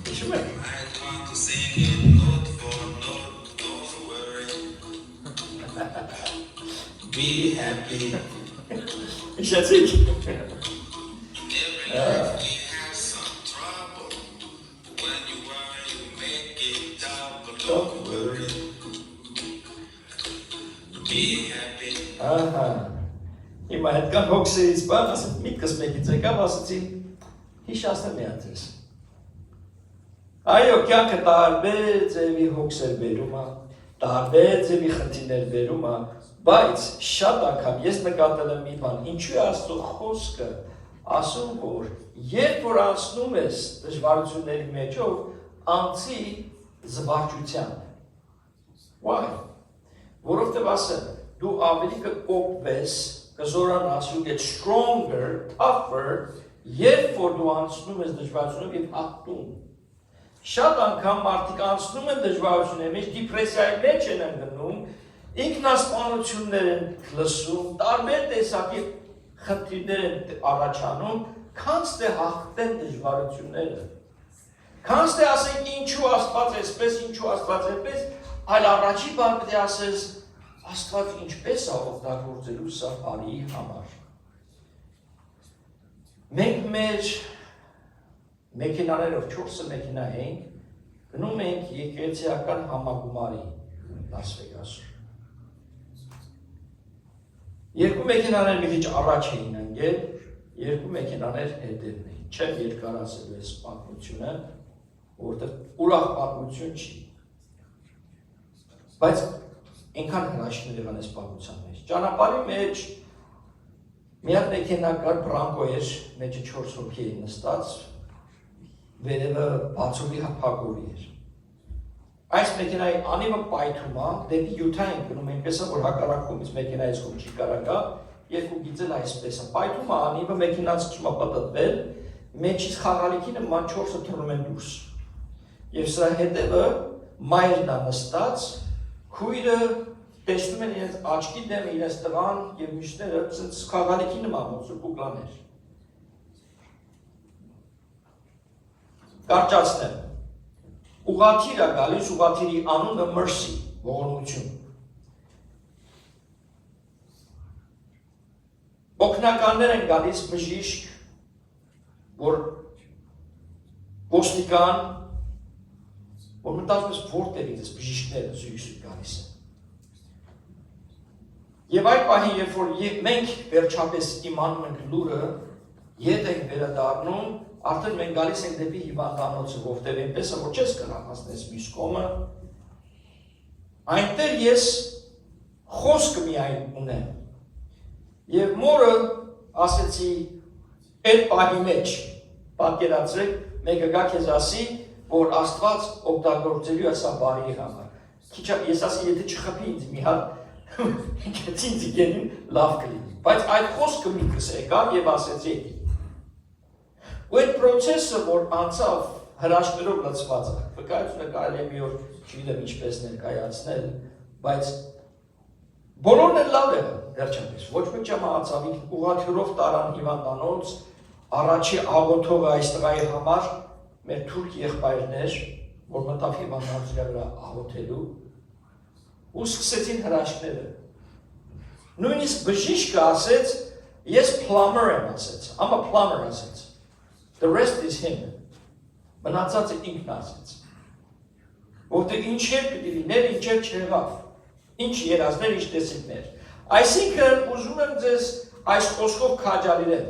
D: Հիշում եք։ Be happy. Հիշեցիք։ Don't worry. Be happy. Ահա։ Հիմա այդ կան հոգսերից բան, ասեմ, միտքս մեկից եկավ, ասեցի, հիշացնեմ մի հատ ես։ Այո, կյանքը տարբեր ձևի հոգսեր բերում է, տարբեր ձևի խնդիրներ բերում է, բայց շատ անգամ ես նկատել եմ մի բան, ինչու է Աստծո խոսքը ասում, որ երբ որ անցնում ես դժվարությունների մեջով, անցի զվարճության։ Why? Որովհետև ասեմ, դու ավելի կկոպվես, կզորանաս, you get stronger, tougher, երբ որ դու անցնում ես դժվարությունով և հաղթում։ Շատ անգամ մարդիկ անցնում են դժվարությունների մեջ, դիպրեսիայի մեջ են ընկնում, ինքնասպանություններ են լսում, տարբեր տեսակի խնդիրներ են առաջանում, քանց թե հաղթեն դժվարությունները։ Քանց թե ասենք ինչու Աստված էսպես, ինչու Աստված էնպես, այլ առաջի բան պետք է ասես Աստված ինչպես է օգտագործելու սա բարիի համար։ Մենք մեր մեքենաներով 4 մեքենա ենք, գնում ենք եկեղեցիական համագումարի Լաս Վեգասում։ Երկու մեքենաներ մի քիչ առաջ էին ընկել, երկու մեքենաներ հետևն էին։ Չեմ երկարացրել այս պատմությունը, որովհետև ուրախ պատմություն չի։ Բայց այնքան հրաշքներ եղան այս պատմության մեջ։ Ճանապարհի մեջ մի հատ մեքենա կար, բրանկո էր, մեջը 4 հոգի էին նստած, վերևը բացովի փակովի էր։ Այս մեքենայի անիվը պայթում է, դեպի յուտա են գնում, այնպես է, որ հակառակ կողմից մեքենայից կողմ չի կարող գա, երկու գիծել այսպես է։ Պայթում է անիվը, մեքենան սկսում է պտտվել, մեջից խաղալիքի նման 4-ը թռնում են դուրս։ Եվ սրա հետևը մայրն է նստած, քույրը տեսնում են իրենց աչքի դեմը, իրենց տղան և մյուսները խաղալիքի նման ոնց որ կուկլաներ։ Կարճացնեմ։ Ուղղաթիր է գալիս, ուղղաթիրի անունը Mercy, ողորմություն։ Օգնականներ են գալիս բժիշկ, որ ոստիկան, որ մտածում ես որտեղից այս բժիշկները զույգ գալիս են։ Եվ այդ պահին, երբ որ մենք վերջապես իմանում ենք լուրը, ետ ենք վերադառնում, արդեն մենք գալիս ենք դեպի հիվանդանոցը, որտեղ այնպես է, որ չես կարող հասնես մյուս կողմը, այնտեղ ես խոսքը միայն ունեմ։ Եվ մորը ասեցի, այդ պահի մեջ, պատկերացրեք, մեկը գա քեզ ասի, որ Աստված օգտագործելու է սա բարիի համար։ Ես ասի, եթե չխփի ինձ մի հատ, ինձ գենին լավ կլինի։ Բայց այդ խոսքը միտքս եկավ և ասեցի, ու այդ պրոցեսը, որ անցավ հրաշքներով լցված է, վկայությունը կարելի է մի օր չգիտեմ ինչպես ներկայացնել, բայց բոլորն էլ լավ եղան վերջապես, ոչ մեկ չմահացավ, ուղղաթյուրով տարան հիվանդանոց, առաջի աղոթողը այս տղայի համար մեր թուրք եղբայրներ, որ մտավ հիվանդանոցի վրա աղոթելու, ու սկսեցին հրաշքները։ Նույնիսկ բժիշկը ասեց, ես plumber եմ ասեց, I'm a plumber ասեց, the rest is him, մնացածը ինքն ասեց։ որտեղ ինչեր պիտի լիներ, ինչեր չեղավ, ինչ երազներ, ինչ տեսիքներ։ Այսինքն ուզում եմ ձեզ այս խոսքով քաջալերել։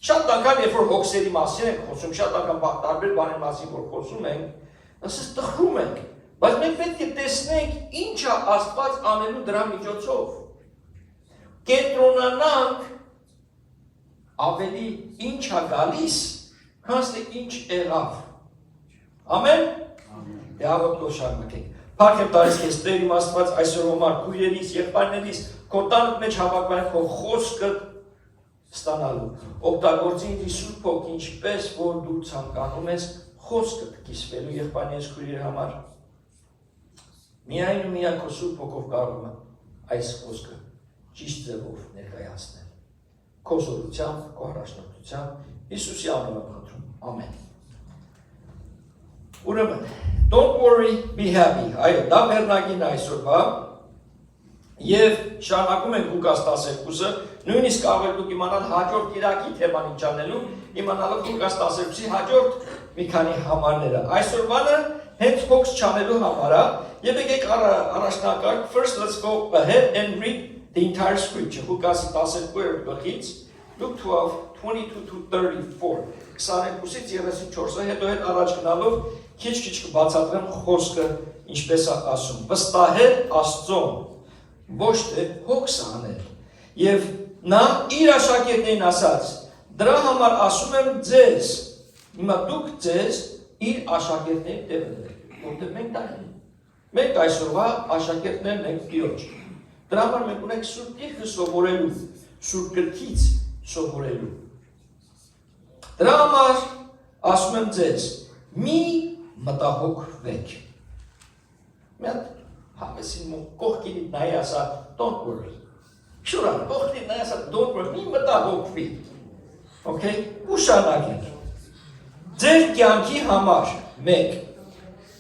D: Շատ անգամ, երբ որ հոգսերի մասին ենք խոսում, շատ անգամ տարբեր բաների մասին որ խոսում ենք, ասես տխրում ենք, բայց մենք պետք է տեսնենք ինչ է Աստված անելու դրա միջոցով։ Կենտրոնանանք ավելի ինչ է գալիս, քան թե ինչ եղավ։ Ամեն։ Դե հավատքով շարունակենք։ Փառք եմ տալիս քեզ Տեր իմ Աստված այսօր համար քույրերիս, եղբայրներիս, քո տանիք մեջ հավաքվան քո խոսքը ստանալու։ Օգտագործի ինձ Սուրբ Հոգի, ինչպես որ դու ցանկանում ես խոսքը կիսվելու եղբայրներիս քույրերի համար։ Միայն ու միայն քո Սուրբ Հոգով կարող եմ այս խոսքը ճիշտ ձևով ներկայացնել։ Քո զորությամբ, քո առաջնորդությամբ Հիսուսի անունով խնդրում։ Ամեն։ Ուրեմն, don't worry, be happy։ Այո, դա վերնագին այսօրվա եւ շարունակում ենք Լուկաս 12-ը, նույնիսկ կարող եք դուք իմանալ հաջորդ Կիրակի թեման ինչ անելու, իմանալով Լուկաս 12-ի հաջորդ մի քանի համարները։ Այսօրվանը հենց հոգս չանելու համար է, եւ եկեք առաջնակարգ, first let's go ahead and read the entire scripture. Լուկաս 12-րդ գլխից Luke 12:22-34. 22-ից 34-ը հետո հետ առաջ գնալով քիչ-քիչ կբացատրեմ խոսքը ինչպես է ասում։ Վստահել Աստծուն, ոչ թե հոգս անել։ Եվ նա իր աշակերտներին ասաց. դրա համար ասում եմ ձեզ, հիմա դուք ձեզ իր աշակերտներին տևեք, որտեղ մենք դա ենք։ Մենք այսօրվա աշակերտներն ենք Տիրոջ։ Դրա համար մենք ունենք Սուրբ Գիրքը սովորելու, Սուրբ Գրքից սովորելու։ Դրա համար ասում եմ ձեզ, մի մտահոգվեք։ Մի հատ հավեսին կողքին նայ ասա, don't worry։ Շուրա, կողքին նայ ասա, don't worry, մի մտահոգվի։ Okay, ուշանակենք։ Ձեր կյանքի համար մեկ,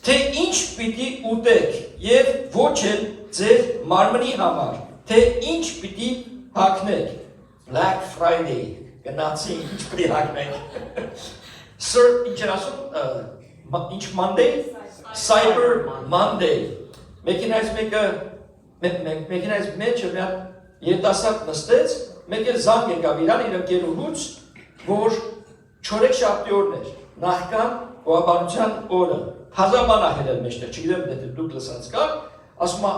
D: թե ինչ պիտի ուտեք եւ ոչ էլ ձեր մարմնի համար, թե ինչ պիտի հագնեք։ Black Friday, գնացի ինչ պիտի հագնեք։ Sir, ինչ ասում, ինչ Monday? Cyber Monday։ Մեքենայից մեջը մի հատ երիտասարդ նստեց, մեկ էլ զանգ եկավ իրան իր ընկերուհուց, որ չորեքշաբթի օրն էր, նախքան գոհաբանության օրը, հազարման ահերել մեջտեղ, չգիտեմ դե դուք լսած կար, ասում է,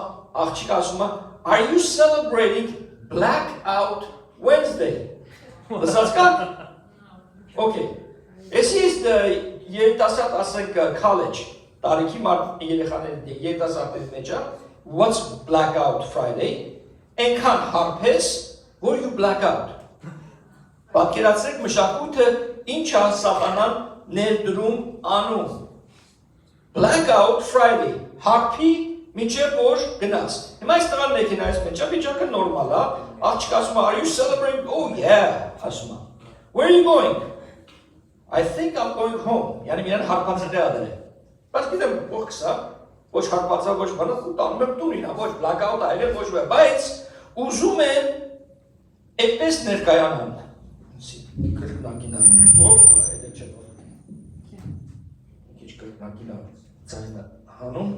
D: աղջիկը ասում է, are you celebrating Blackout Wednesday? Լսած կար? Okay. Եսի երիտասարդ ասենք college, տարիքի երեխաների երիտասարդների մեջը, what's Blackout Friday? Այնքան հարպես, որ you blackout։ Պատկերացրեք մշակույթը ինչ է սատանան ներդրում անում։ Blackout Friday, հարփի մինչև որ գնաց։ Հիմա այս տղան մեքենայից մեջ է, վիճակը նորմալ է, աղջիկը ասում է, are you celebrating? Oh yeah, ասում է։ Where are you going? I think I'm going home։ Yani իրան հարբածը դե ադել է։ Բայց գիտեմ ողքս է, ոչ հարբածա, ոչ բանը, ու տանում եմ տունին, ոչ blackout այլ ոչ վե, բայց ուզում են այդպես ներկայանան։ Կրկնակինա, այդ է չէ, քիչ կրկնակինա, ձայնը հանում,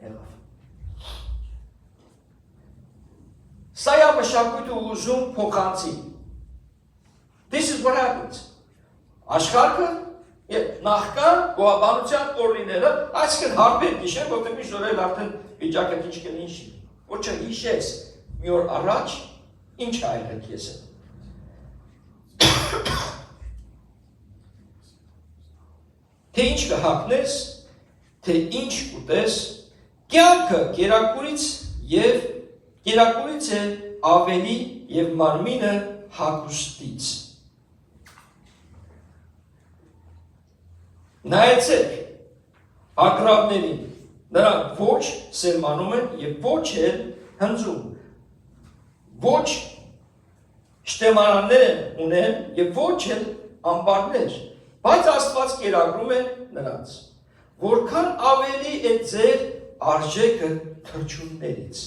D: եղավ։ Սա է մշակույթը ուզում փոխանցի։ This is what happens. Աշխարհը նախքան գոհաբանության օրիները, այսինքն հարբեր գիշեր, որտեղ միշտ օրել արդեն վիճակը ինչ կլինի ինչի։ Ոչ չէ հիշես մի օր առաջ ինչ ա եղել քեզ։ Թե ինչ կհագնես, թե ինչ ուտես, կյանքը կերակուրից է ավելի եւ մարմինը հագուստից։ Նայեցեք ակրավներին, նրանք ոչ սերմանում են և ոչ էլ հնձում, ոչ շտեմանաններ են ունեն և ոչ էլ ամբարներ, բայց Աստված կերակրում է նրանց, որքան ավելի է ձեր արժեքը թռչուններից։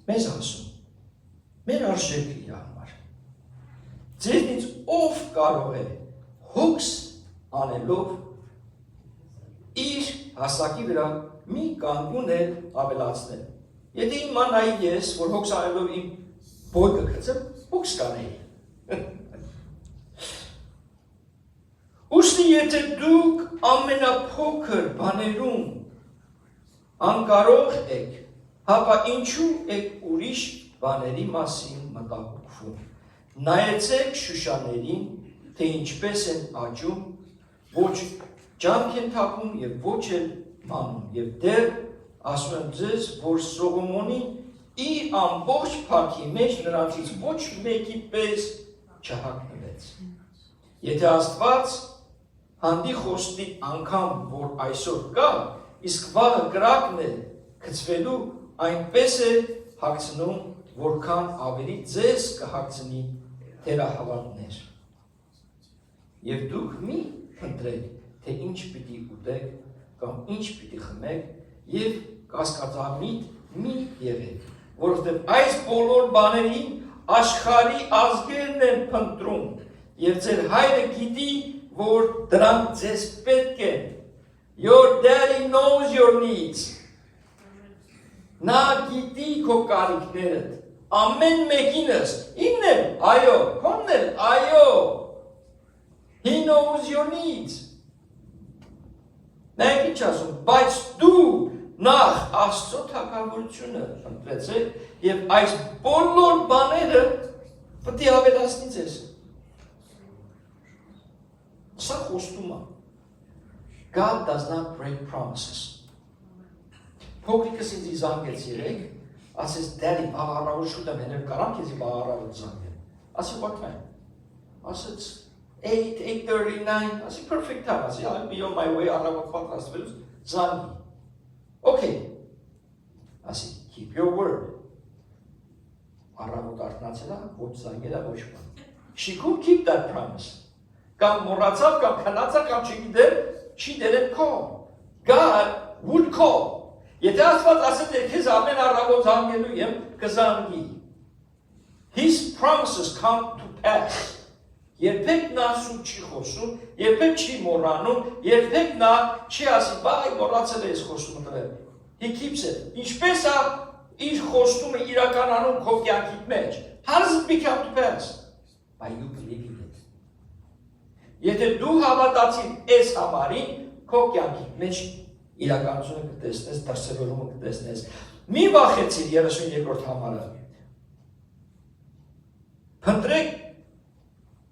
D: Մեզ ասում, մեր արժեքը իր համար, ձերնից ով կարող է հոգս անելով իր հասակի վրա մի կանգուն էլ ավելացնել։ Եթե իմ մանայի ես, որ հոգս անելով իմ բոյկը կծեմ, հոգս կանեի։ Ուստի եթե դուք ամենափոքր բաներում անկարող եք, հապա ինչու եք ուրիշ բաների մասին մտահոգվում։ Նայեցեք շուշաներին, թե ինչպես են աճում, ոչ ջանք են թափում եւ ոչ էլ մանում, եւ դեռ ասում եմ ձեզ, որ Սողոմոնին իր ամբողջ փառքի մեջ նրանցից ոչ մեկի պես չհագնվեց։ Եթե Աստված հանդի խոստի անգամ, որ այսօր կա, իսկ վաղը կրակն է գցվելու, այնպես է հագցնում, որքան ավելի ձեզ կհագցնի թերահավատներ։ Եվ դուք մի խնդրեք, թե ինչ պիտի ուտեք կամ ինչ պիտի խմեք եւ կասկածամիտ մի եղեք, որովհետեւ այս բոլոր բաներին աշխարհի ազգերն են փնտրում եւ ձեր հայրը գիտի, որ դրանք ձեզ պետք են։ Your daddy knows your needs. Նա գիտի քո կարիքներդ, ամեն մեկինս, ինքն էլ, այո, քոնն էլ, այո։ He knows your needs. Մենք ինչ ասում, բայց դու նախ Աստծո թագավորությունը ընտրեցեք եւ այս բոլոր բաները պետք է ավելացնի ձեզ։ Սա խոստում է։ God does not break promises. Փոքրիկս ինձ զանգեց երեք, ասեց Daddy, առավոտ շուտ եմ հենել կարամ քեզի առավոտ զանգել։ Ասի what time? Ասեց 8:39, I said, perfect time. I said, I'll be on my way. Առավոտ պատրաստվելուց զանգի։ Okay. I said, keep your word. Առավոտ արթնացել է, ոչ զանգել է, ոչ բան։ She could keep that promise. Կամ մոռացավ, կամ քնացավ, կամ չգիտեր, she didn't call. God would call. Եթե Աստված ասել է քեզ ամեն առավոտ զանգելու եմ, կզանգի։ His promises come to pass. Երբեք նա սուտ չի խոսում, երբեք չի մոռանում, երբեք նա չի ասի, բայ մոռացել ես խոստումը տվել։ He keeps it. Ինչպես է իր խոստումը իրականանում քո կյանքի մեջ։ How does it become to pass? By you believing it. Եթե դու հավատացիր այս համարին, քո կյանքի մեջ իրականությունը կտեսնես, դրսևորումը կտեսնես։ Մի վախեցիր 32-րդ համարը։ Փնտրեք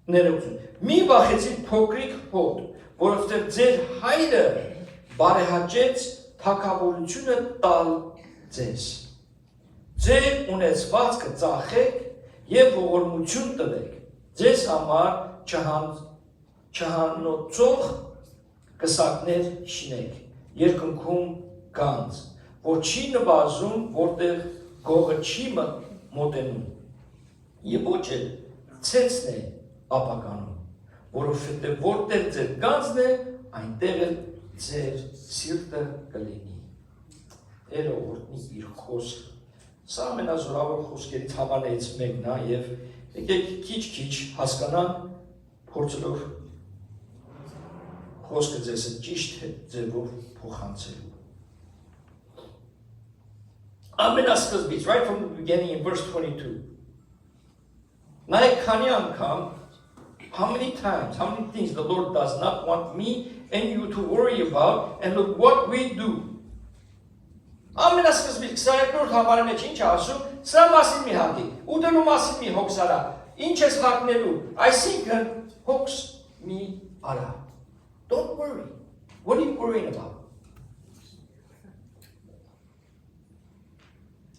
D: ներողություն։ Մի վախեցիր փոքրիկ հոտ, որովհետև ձեր հայրը բարեհաճեց թագավորությունը տալ ձեզ։ Ձեր ունեցվածքը ծախեք եւ ողորմություն տվեք։ Ձեզ համար չհանոցող կսակներ շինեք, երկնքում գանձ, որ չի նվազում, որտեղ գողը չի մոտենում, եւ ոչ էլ ցեցն է ապականում, որովհետև որտեղ ձեր գանձն է, այնտեղ էլ ձեր սիրտը կլինի։ Տերը օրհնի իր խոսքը։ Սա ամենազորավոր խոսքերից համաներից մեկն է եւ եկեք քիչ-քիչ հասկանանք փորձելով խոսքը ձեզ ճիշտ ձևով փոխանցելու։ Ամենասկզբից, right from the beginning in verse 22. Նայեք քանի անգամ, how many times, how many things the Lord does not want me and you to worry about, and look what we do. Ամենասկզբից 22-րդ համարի մեջ ինչ ասում, սրա մասին մի հագի, ուտելու մասին մի հոգս արա, ինչ ես հագնելու, այսինքն հոգս մի արա։ Don't worry. What are you worrying about?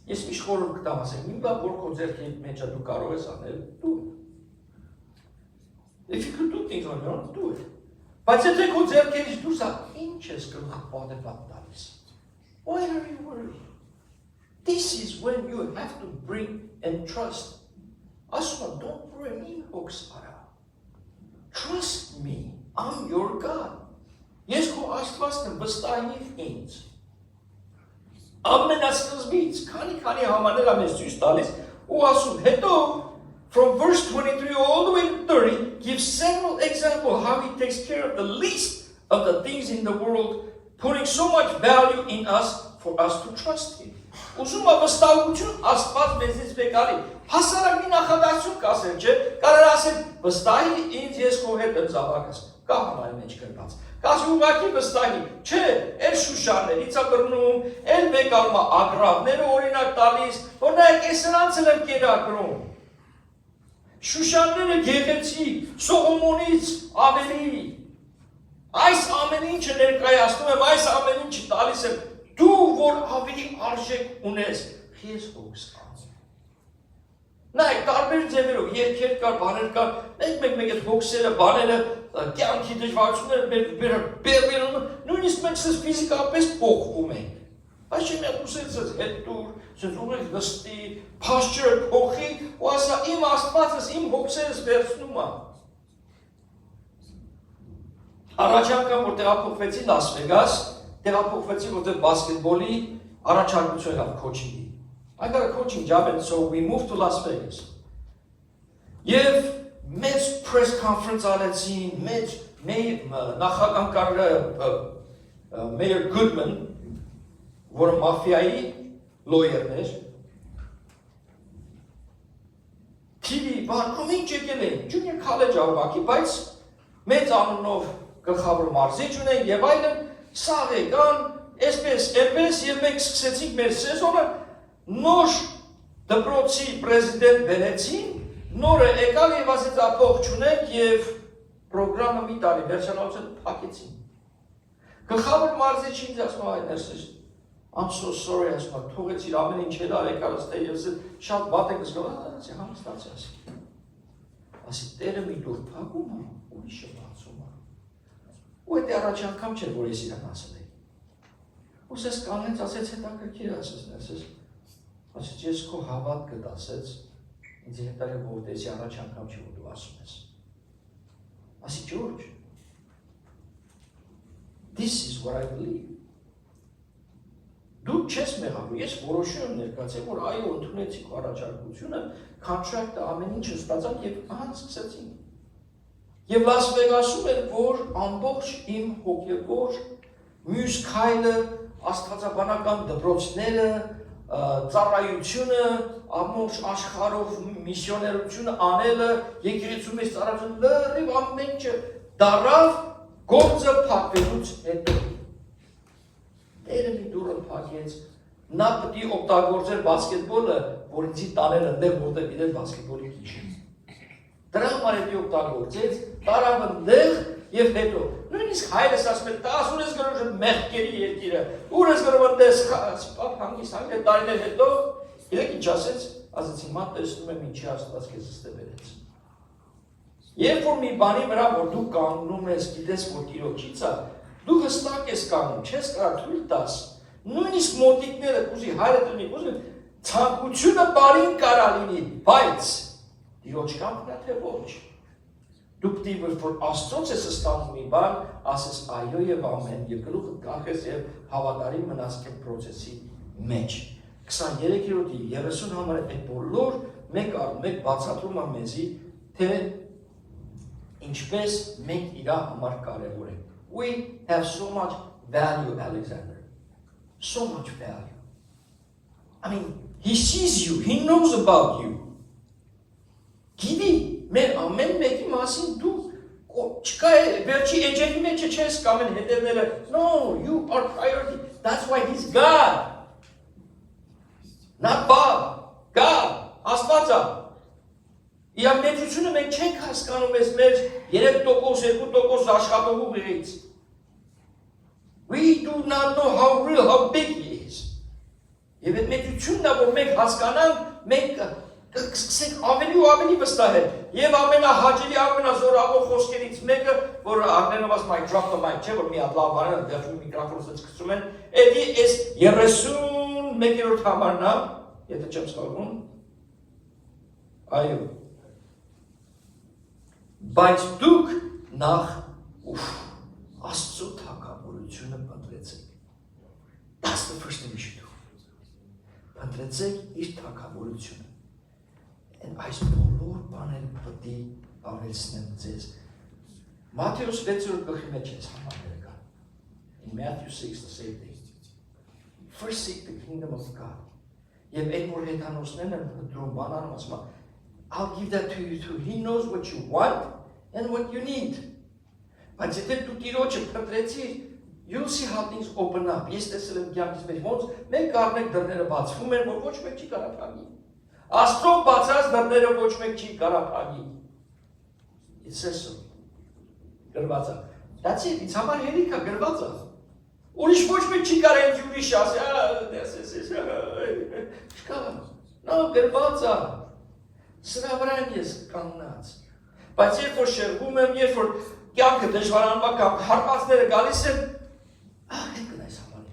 D: Ես մի խորհուրդ կտամ ասեմ, մի բան որ քո ձեռքի մեջ դու կարող ես անել, դու։ If you could do things on your own, do it. Բայց եթե քո ձեռքերից դուրս է, ինչ ես գլուխ պատեփակ տալիս։ Why are you worried? This is when you have to bring and trust. Asma, don't worry me, Oksara. Trust me, I'm your God. Yes, go ask Vastan, Bastani things. Ammenaskas Kani Hamanela Mestustalis, who assume Heto from verse 23 all the way to 30 gives several examples how he takes care of the least of the things in the world, putting so much value in us for us to trust him. Ուզում ա վստահություն Աստված մեզից բեկալի։ Հասարակ մի նախադասություն կասել, չէ՞, կարող ասել վստահի ինձ ես քո հետ եմ զավակս։ Կա համարի մեջ գրված։ Կասի ուղղակի վստահի, չէ, էլ Շուշաններից ա բռնում, էլ բեկալմա ագրավները օրինակ տալիս, որ նայեք ես նրանց էլ եմ կերակրում։ Շուշանները գեղեցիկ, Սողոմոնից ավելի։ Այս ամեն ինչը ներկայացնում եմ, այս ամեն ինչը տալիս եմ դու որ ավելի արժեք ունես, ես հոգս կան։ Նայք, տարբեր ձևերով, երկեր կար, բաներ կար, մեկ այդ հոգսերը, բաները, կյանքի դժվարությունները բերում, նույնիսկ մենք սենց ֆիզիկապես փոխվում ենք։ Այս չեմ յատ ուսել սենց հետ դուր, սենց ուղեք վստի, փաշճրը փոխի, ու ասա իմ աստվածս, իմ հոգսերս վերցնում ա։ Առաջ անգամ, որ տեղափոխվեցի Լաս Վեգաս, տեղափոխվեցի որտեղ բասկետբոլի առաջարկություն եղավ քոչինգի։ I got a coaching job and so we moved to Las Vegas. Եվ մեծ press conference արեցին, մեծ նախագահ կար Mayor Goodman, որը մաֆիայի լոյերն էր։ TV բանում ինչ եկել են, junior college ավակի, բայց մեծ անունով գլխավոր մարզիչ ունեն եւ այլն Սաղ եկան, այսպես, եւ մենք սկսեցինք մեր սեզոնը, նոր դպրոցի պրեզիդենտ բերեցին, նորը եկալ եւ ասեց ապող չունենք եւ պրոգրամը մի տարի վերջանալուց փակեցին։ Գլխավոր մարզիչը ինձ ասում է ներսես, I'm so sorry, ասում է, թողեցիր ամեն ինչ էլ արեկալ ասել եւ շատ վատ եք զգում, ասեցի համստացի ասի։ Ասի տերը մի դուր փակում է, ուրիշը բացում է։ Ու այդ առաջ անգամ չէր, որ ես իրան ասել էի։ Ու սես կանեց, ասեց հետաքրքիր ասես ներսես։ Ասեց ես քո հավատքը դասեց, ինձ հետարի որտեսի առաջ անգամ չի, որ դու ասում ես։ Ասի Ջորջ, this is what I believe։ Դու չես մեղավոր, ես որոշում եմ ներկայացել, որ այո, ընդունեցիք առաջարկությունը, contract-ը ամեն ինչը ստացանք եւ ահա սկսեցինք։ Եվ Լաս Վեգասում էր, որ ամբողջ իմ հոգևոր մյուս քայլը, աստվածաբանական դպրոցները, ծառայությունը, ամբողջ աշխարհով միսիոներությունը անելը, եկեղեցու մեջ ծառայությունը, լրիվ ամեն ինչը դարավ գործը փակվելուց հետո։ Տերը մի դուրը փակեց, նա պետք է օգտագործեր բասկետբոլը, որ ինձի տանել ընդեղ, որտեղ իրեն բասկետբոլի քիչ։ Դրա համար էդի օգտագործեց, տարավ ընդեղ եւ հետո։ Նույնիսկ հայրս ասում է, 10 ես գրում մեղքերի երկիրը, ուր ես գրում այնտես սպապ հանգիստ տարիներ հետո, իրեք ինչ ասեց, ասեց հիմա տեսնում եմ ինչի Աստված քեզ ստեվերեց։ Երբ որ մի բանի վրա որ դու կանգնում ես, գիտես որ Տիրոջից է, դու հստակ ես կանգնում, չես կարող թույլ տաս։ Նույնիսկ մոտիկները կուզի հայրը տնի, կուզի ցանկությունը բարին կարա լինի, բայց Տիրոջ կամքն է թե ոչ։ Դու պետք է որ Աստծոց ես ստանում մի բան, ասես այո եւ ամեն եւ գլուխը կախես եւ հավատարիմ մնաս այդ process-ի մեջ։ 23-րդի 30 համար այդ բոլոր մեկ առ մեկ բացատրում է մեզի թե ինչպես մենք իր համար կարևոր ենք։ We have so much value, Alexander. So much value. I mean, he sees you, he knows about you. Գիտի, մեր ամեն մեկի մասին դու չկա վերջի էջերի մեջ չես կամեն հետևները. No, you are priority. That's why he's God. Not Bob. God. Աստվածա։ Իր մեծությունը մենք չենք հասկանում ես մեր 3%, 2% աշխատողուղից։ We do not know how real, how big he is. Եվ այդ մեծությունն է, որ մենք հասկանանք, մենք սկսենք ավելի ու ավելի վստահել։ Եվ ամենահաճելի, ամենազորավոր խոսքերից մեկը, որ Արմենով ասում I drop the mic, չէ, որ մի հատ լավ բան է, վերջում միկրոֆոնը սկսում են, էդի էս 31-րդ համարն է, եթե չեմ սխալվում։ Այո։ Բայց դուք նախ Աստծո թագավորությունը փնտրեցեք։ That's the first thing you should do. Փնտրեցեք իր թագավորությունը։ And այս բոլոր բաները պետք է ավելցնեմ ձեզ։ Մատթեոս 6-րդ գլխի մեջ է համարները կան։ In Matthew 6 the same thing. First seek the kingdom of God. Եվ այդ որ հետանոսներն են դրում բանանում ասում I'll give that to you too. He knows what you want and what you need. Բայց եթե դու Տիրոջը փնտրեցիր, you'll see how things open up. Ես տեսել եմ կյանքից մեջ ոնց մենք առնեք դռները բացվում են, որ ոչ մեկ չի կարող փակի։ Աստծո բացած դռները ոչ մեկ չի կարող փակի։ It says so. Գրված է։ That's it. It's համար հերիք է գրված է։ Ուրիշ ոչ մեկ չի կարող ինձ ուրիշ ասի, No, գրված է։ Սրա վրա ես կանգնած։ Բայց երբ որ շեղվում եմ, երբ որ կյանքը դժվարանում կամ հարվածները գալիս են, հետ գնայս համարի։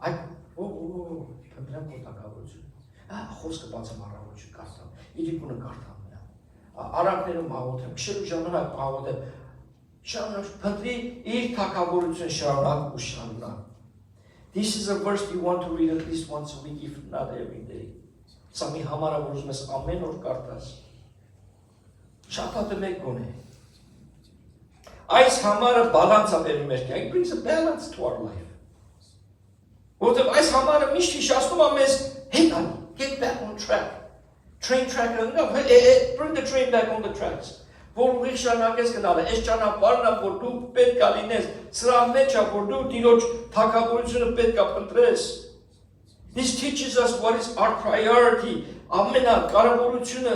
D: Այդ փնտրեմ քո տակավորություն։ Խոսքը բացեմ առավոտը կարդամ, իրիկունը կարդամ նա։ Արանքներում հաղորդեմ, քշելու ժամանակ հաղորդեմ։ Շարունակ փնտրի իր տակավորությունը շարունակ ու շարունակ։ This is a verse you want to read at least once a week, if not every day. Սա մի համար որ ուզում ես ամեն օր կարդաս։ Շաբաթը մեկ գոնե։ Այս համարը բալանս է բերում մեր կյանքի, it brings a balance to our life. Որտեղ այս համարը միշտ հիշեցնում է մեզ հետ անի, get back on track. Train track, no, bring the train back on the tracks. Որ ուղիղ շարունակես գնալը, այս ճանապարհն է, որ դու պետք է լինես, սրա մեջ է, որ դու Տիրոջ թագավորությունը պետք է փնտրես։ This teaches us what is our priority. Ամենակարևորությունը,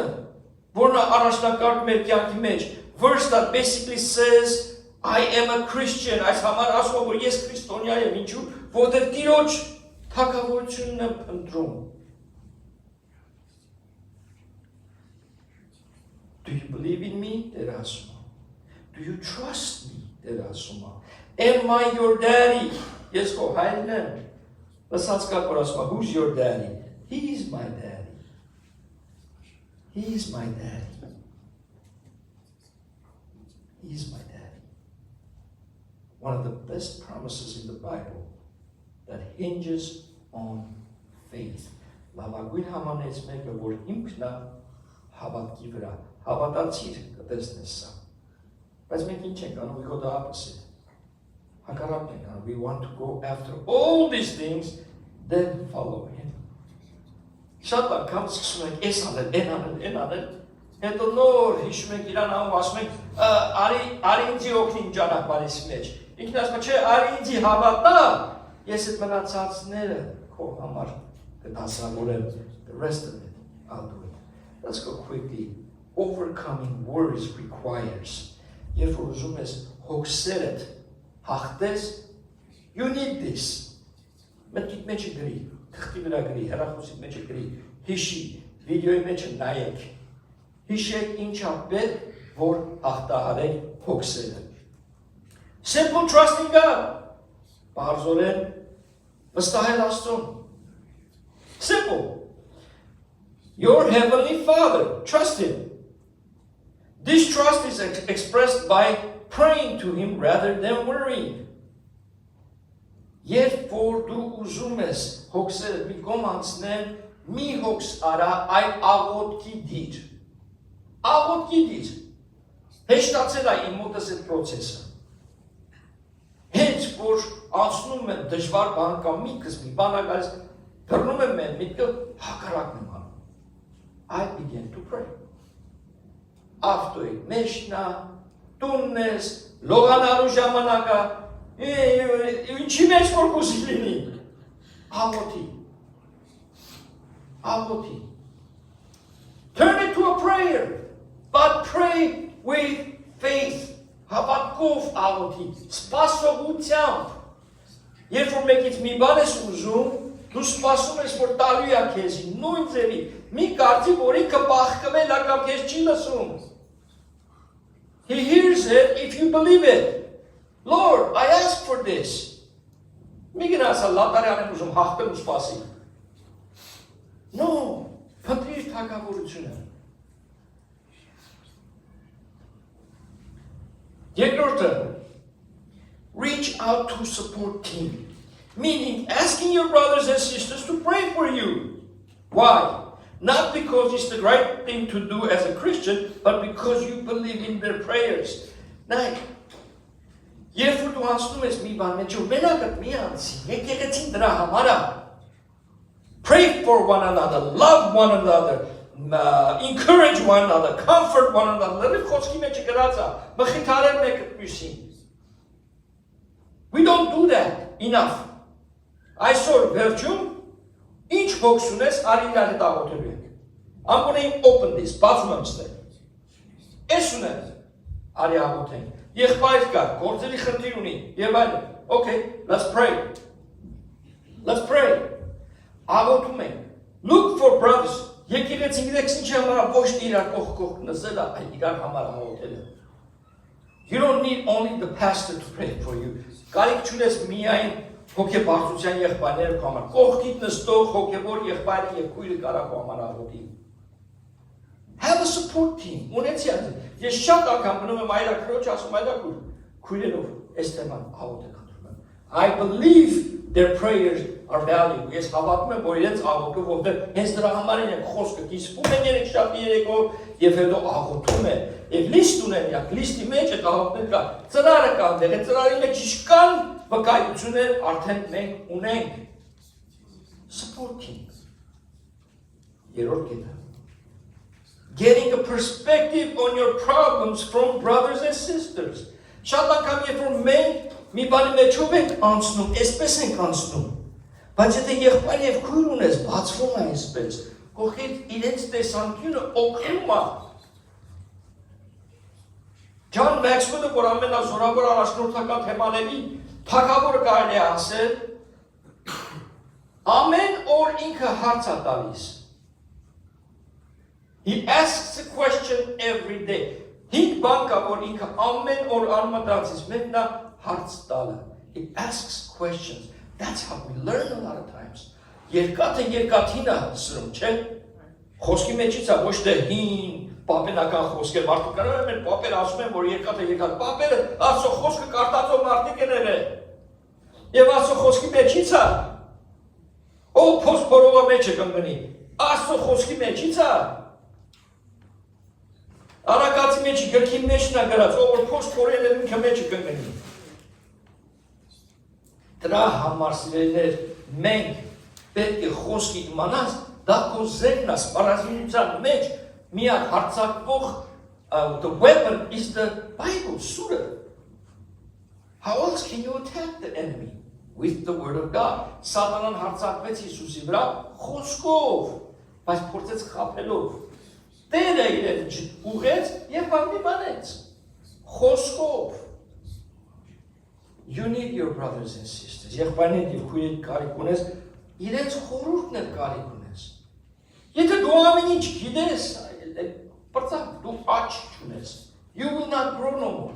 D: որն է առաջնակարգ մեր կյանքի մեջ։ Verse that basically says, I am a Christian. Այս համար ասում եմ, որ ես քրիստոնյա եմ, ինչու՞, որտեղ Տիրոջ թագավորությունն եմ փնտրում։ Do you believe in me? Դեր ասում եմ։ Do you trust me? Դեր ասում եմ։ Am I your daddy? Ես քո հայրն եմ։ Լսած կա որ ասում եմ, who's your daddy? He is my daddy. He is my daddy. He is my daddy. One of the best promises in the Bible that hinges on faith. Լավագույն համանեց մեկը, որ ինքնա հավատքի վրա, հավատացիր կտեսնես սա։ Բայց մենք ինչ ենք անում, we go the opposite. Հակառակն ենք անում, we want to go after all these things, then follow him. Շատ անգամ սկսում ենք այս անել, են անել, հետո նոր հիշում ենք իրան անում, ասում ենք, արի ինձի օգնին ճանապարհիս մեջ։ Ինքն ասում է, չէ, արի ինձի հավատա, ես այդ մնացածները քո համար կդասավորեմ, the rest of it, I'll do it. Let's go quickly. Overcoming worries requires. Երբ որ ուզում ես հոգսերդ հաղթես, you need this. Մտքիդ մեջ գրի, թղթի վրա գրի, հեռախոսի մեջ գրի, հիշի, վիդեոյի մեջ նայեք։ Հիշեք ինչա պետք, որ հաղթահարեք հոգսերը։ Simple trust in God. Բարձորեն վստահել Աստծուն։ Simple. Your heavenly Father, trust him. This trust is expressed by praying to him rather than worrying. Երբ որ դու ուզում ես հոգսերը մի կողմ անցնել, մի հոգս արա, այլ աղոթքի դիր։ Աղոթքի դիր։ Հեշտացել է իմ մոտս այդ process-ը։ Հենց որ անցնում եմ դժվար բան կամ միտքս մի բան գալիս, դռնում եմ մեր միտքը հակառակն եմ անում։ I begin to pray. Ավտոյի մեջնա, տուննես, լողանալու ժամանակա, ինչի մեջ որ կուսի լինի, աղոթի, աղոթի. Turn it to a prayer, but pray with faith. Հավատքով աղոթի, սպասողությամբ. Երբ որ մեկից մի բան ես ուզում, դու սպասում ես, որ տալու է քեզի, նույն ձևի, մի կարծի, որ ինքը բախկվել է կամ քեզ չի լսում. He hears it if you believe it. Lord, I ask for this. Մի գնաս լատարյան եմ ուզում հաղթել ու սպասի. No, փնտրիր թագավորությունը. Երկրորդը, reach out to support team. Meaning asking your brothers and sisters to pray for you. Why? Not because it's the right thing to do as a Christian, but because you believe in their prayers. Նայեք, երբ որ դու անցնում ես մի բան մեջ, մենակդ մի անցի, եկեղեցին դրա համար է։ Pray for one another, love one another, encourage one another, comfort one another. Լրիվ խոսքի մեջ գրած է, մխիթարել մեկը մյուսին։ We don't do that enough. Այսօր վերջում ինչ հոգս ունես, արի իրար հետ աղոթելու ենք։ I'm going to open this, բացում եմ ստեղ։ Էս ունես, արի աղոթենք։ Եղբայր կա, գործերի խնդիր ունի, եւ այլն։ Okay, let's pray. Let's pray. Աղոթում ենք։ Look for brothers. Եկեղեցին գիտեք ինչ համար ոչ թե իրար կողք նզելը, այլ իրար համար աղոթելը։ You don't need only the pastor to pray for you. Կարիք չունես միայն հոգեբարձության եղբայրները քո համար։ Կողքիդ նստող հոգեբոր եղբայրը եւ քույրը կարող համար աղոթի։ Have a support team. Ունեցի այդ։ Ես շատ անգամ մնում եմ այլակրոջ ասում այլակուր քույրերով այս թեման աղոթել խնդրում եմ։ I believe their prayers are valuable. Ես հավատում եմ, որ իրենց աղոթքը որտեղ հենց դրա համար են խոսքը կիսվում են երեքշաբթի երեկով եւ հետո աղոթում են։ Եվ լիստ ունեն, յակ լիստի մեջ այդ աղոթներ կա։ Ծրարը կա, դեղ ծրարի մեջ իշքան վկայություններ արդեն մենք ունենք։ Supporting. Երրորդ կետը։ Getting a perspective on your problems from brothers and sisters. Շատ անգամ երբ որ մենք մի բանի մեջով ենք անցնում, այսպես ենք անցնում։ Բայց եթե եղբայր եւ քույր ունես, բացվում է այսպես։ Կողքից իրենց տեսանկյունը օգնում է։ John Maxwell-ը, որ ամենազորավոր առաջնորդական թեմաների թագավորը կարելի է ասել, ամեն օր ինքը հարց է տալիս։ He asks a question every day. Հինգ բան կա, որ ինքը ամեն օր անում մեկն է հարց տալը. He asks questions. That's how we learn a lot of times. Երկաթը երկաթին է սրում, չէ՞։ Խոսքի մեջից է ոչ թե հին պապենական խոսքեր, մարդու կարող են պապեր ասում են, որ երկաթը երկաթ, պապերը Աստծո խոսքը կարտածող մարդիկ են եղել։ Եվ Աստծո խոսքի մեջից է։ Ով փոս փորողը մեջ է կանգնի։ Աստծո խոսքի մեջից է։ Արակացի մեջի գրքի մեջն է գրած, ով որ փոս փորել է ինքը մեջը կանգնի։ Դրա համար սիրելիներ, մենք պետք է խոսքի իմանանք, դա քո զենքն է, սպառազինության մեջ միակ հարձակվող the weapon is the Bible, սուրը։ How else can you attack the enemy? With the word of God. Սատանան հարձակվեց Հիսուսի վրա խոսքով, բայց փորձեց խաբելով։ Տերը իրեն ուղեց եւ բանի բանեց խոսքով։ You need your brothers and sisters. Եղբայրներ եւ քույրեր կարիք ունես, իրենց խորհուրդն էլ կարիք ունես։ Եթե դու ամեն ինչ գիտես, բրծակ դու աճ չունես, you will not grow no more.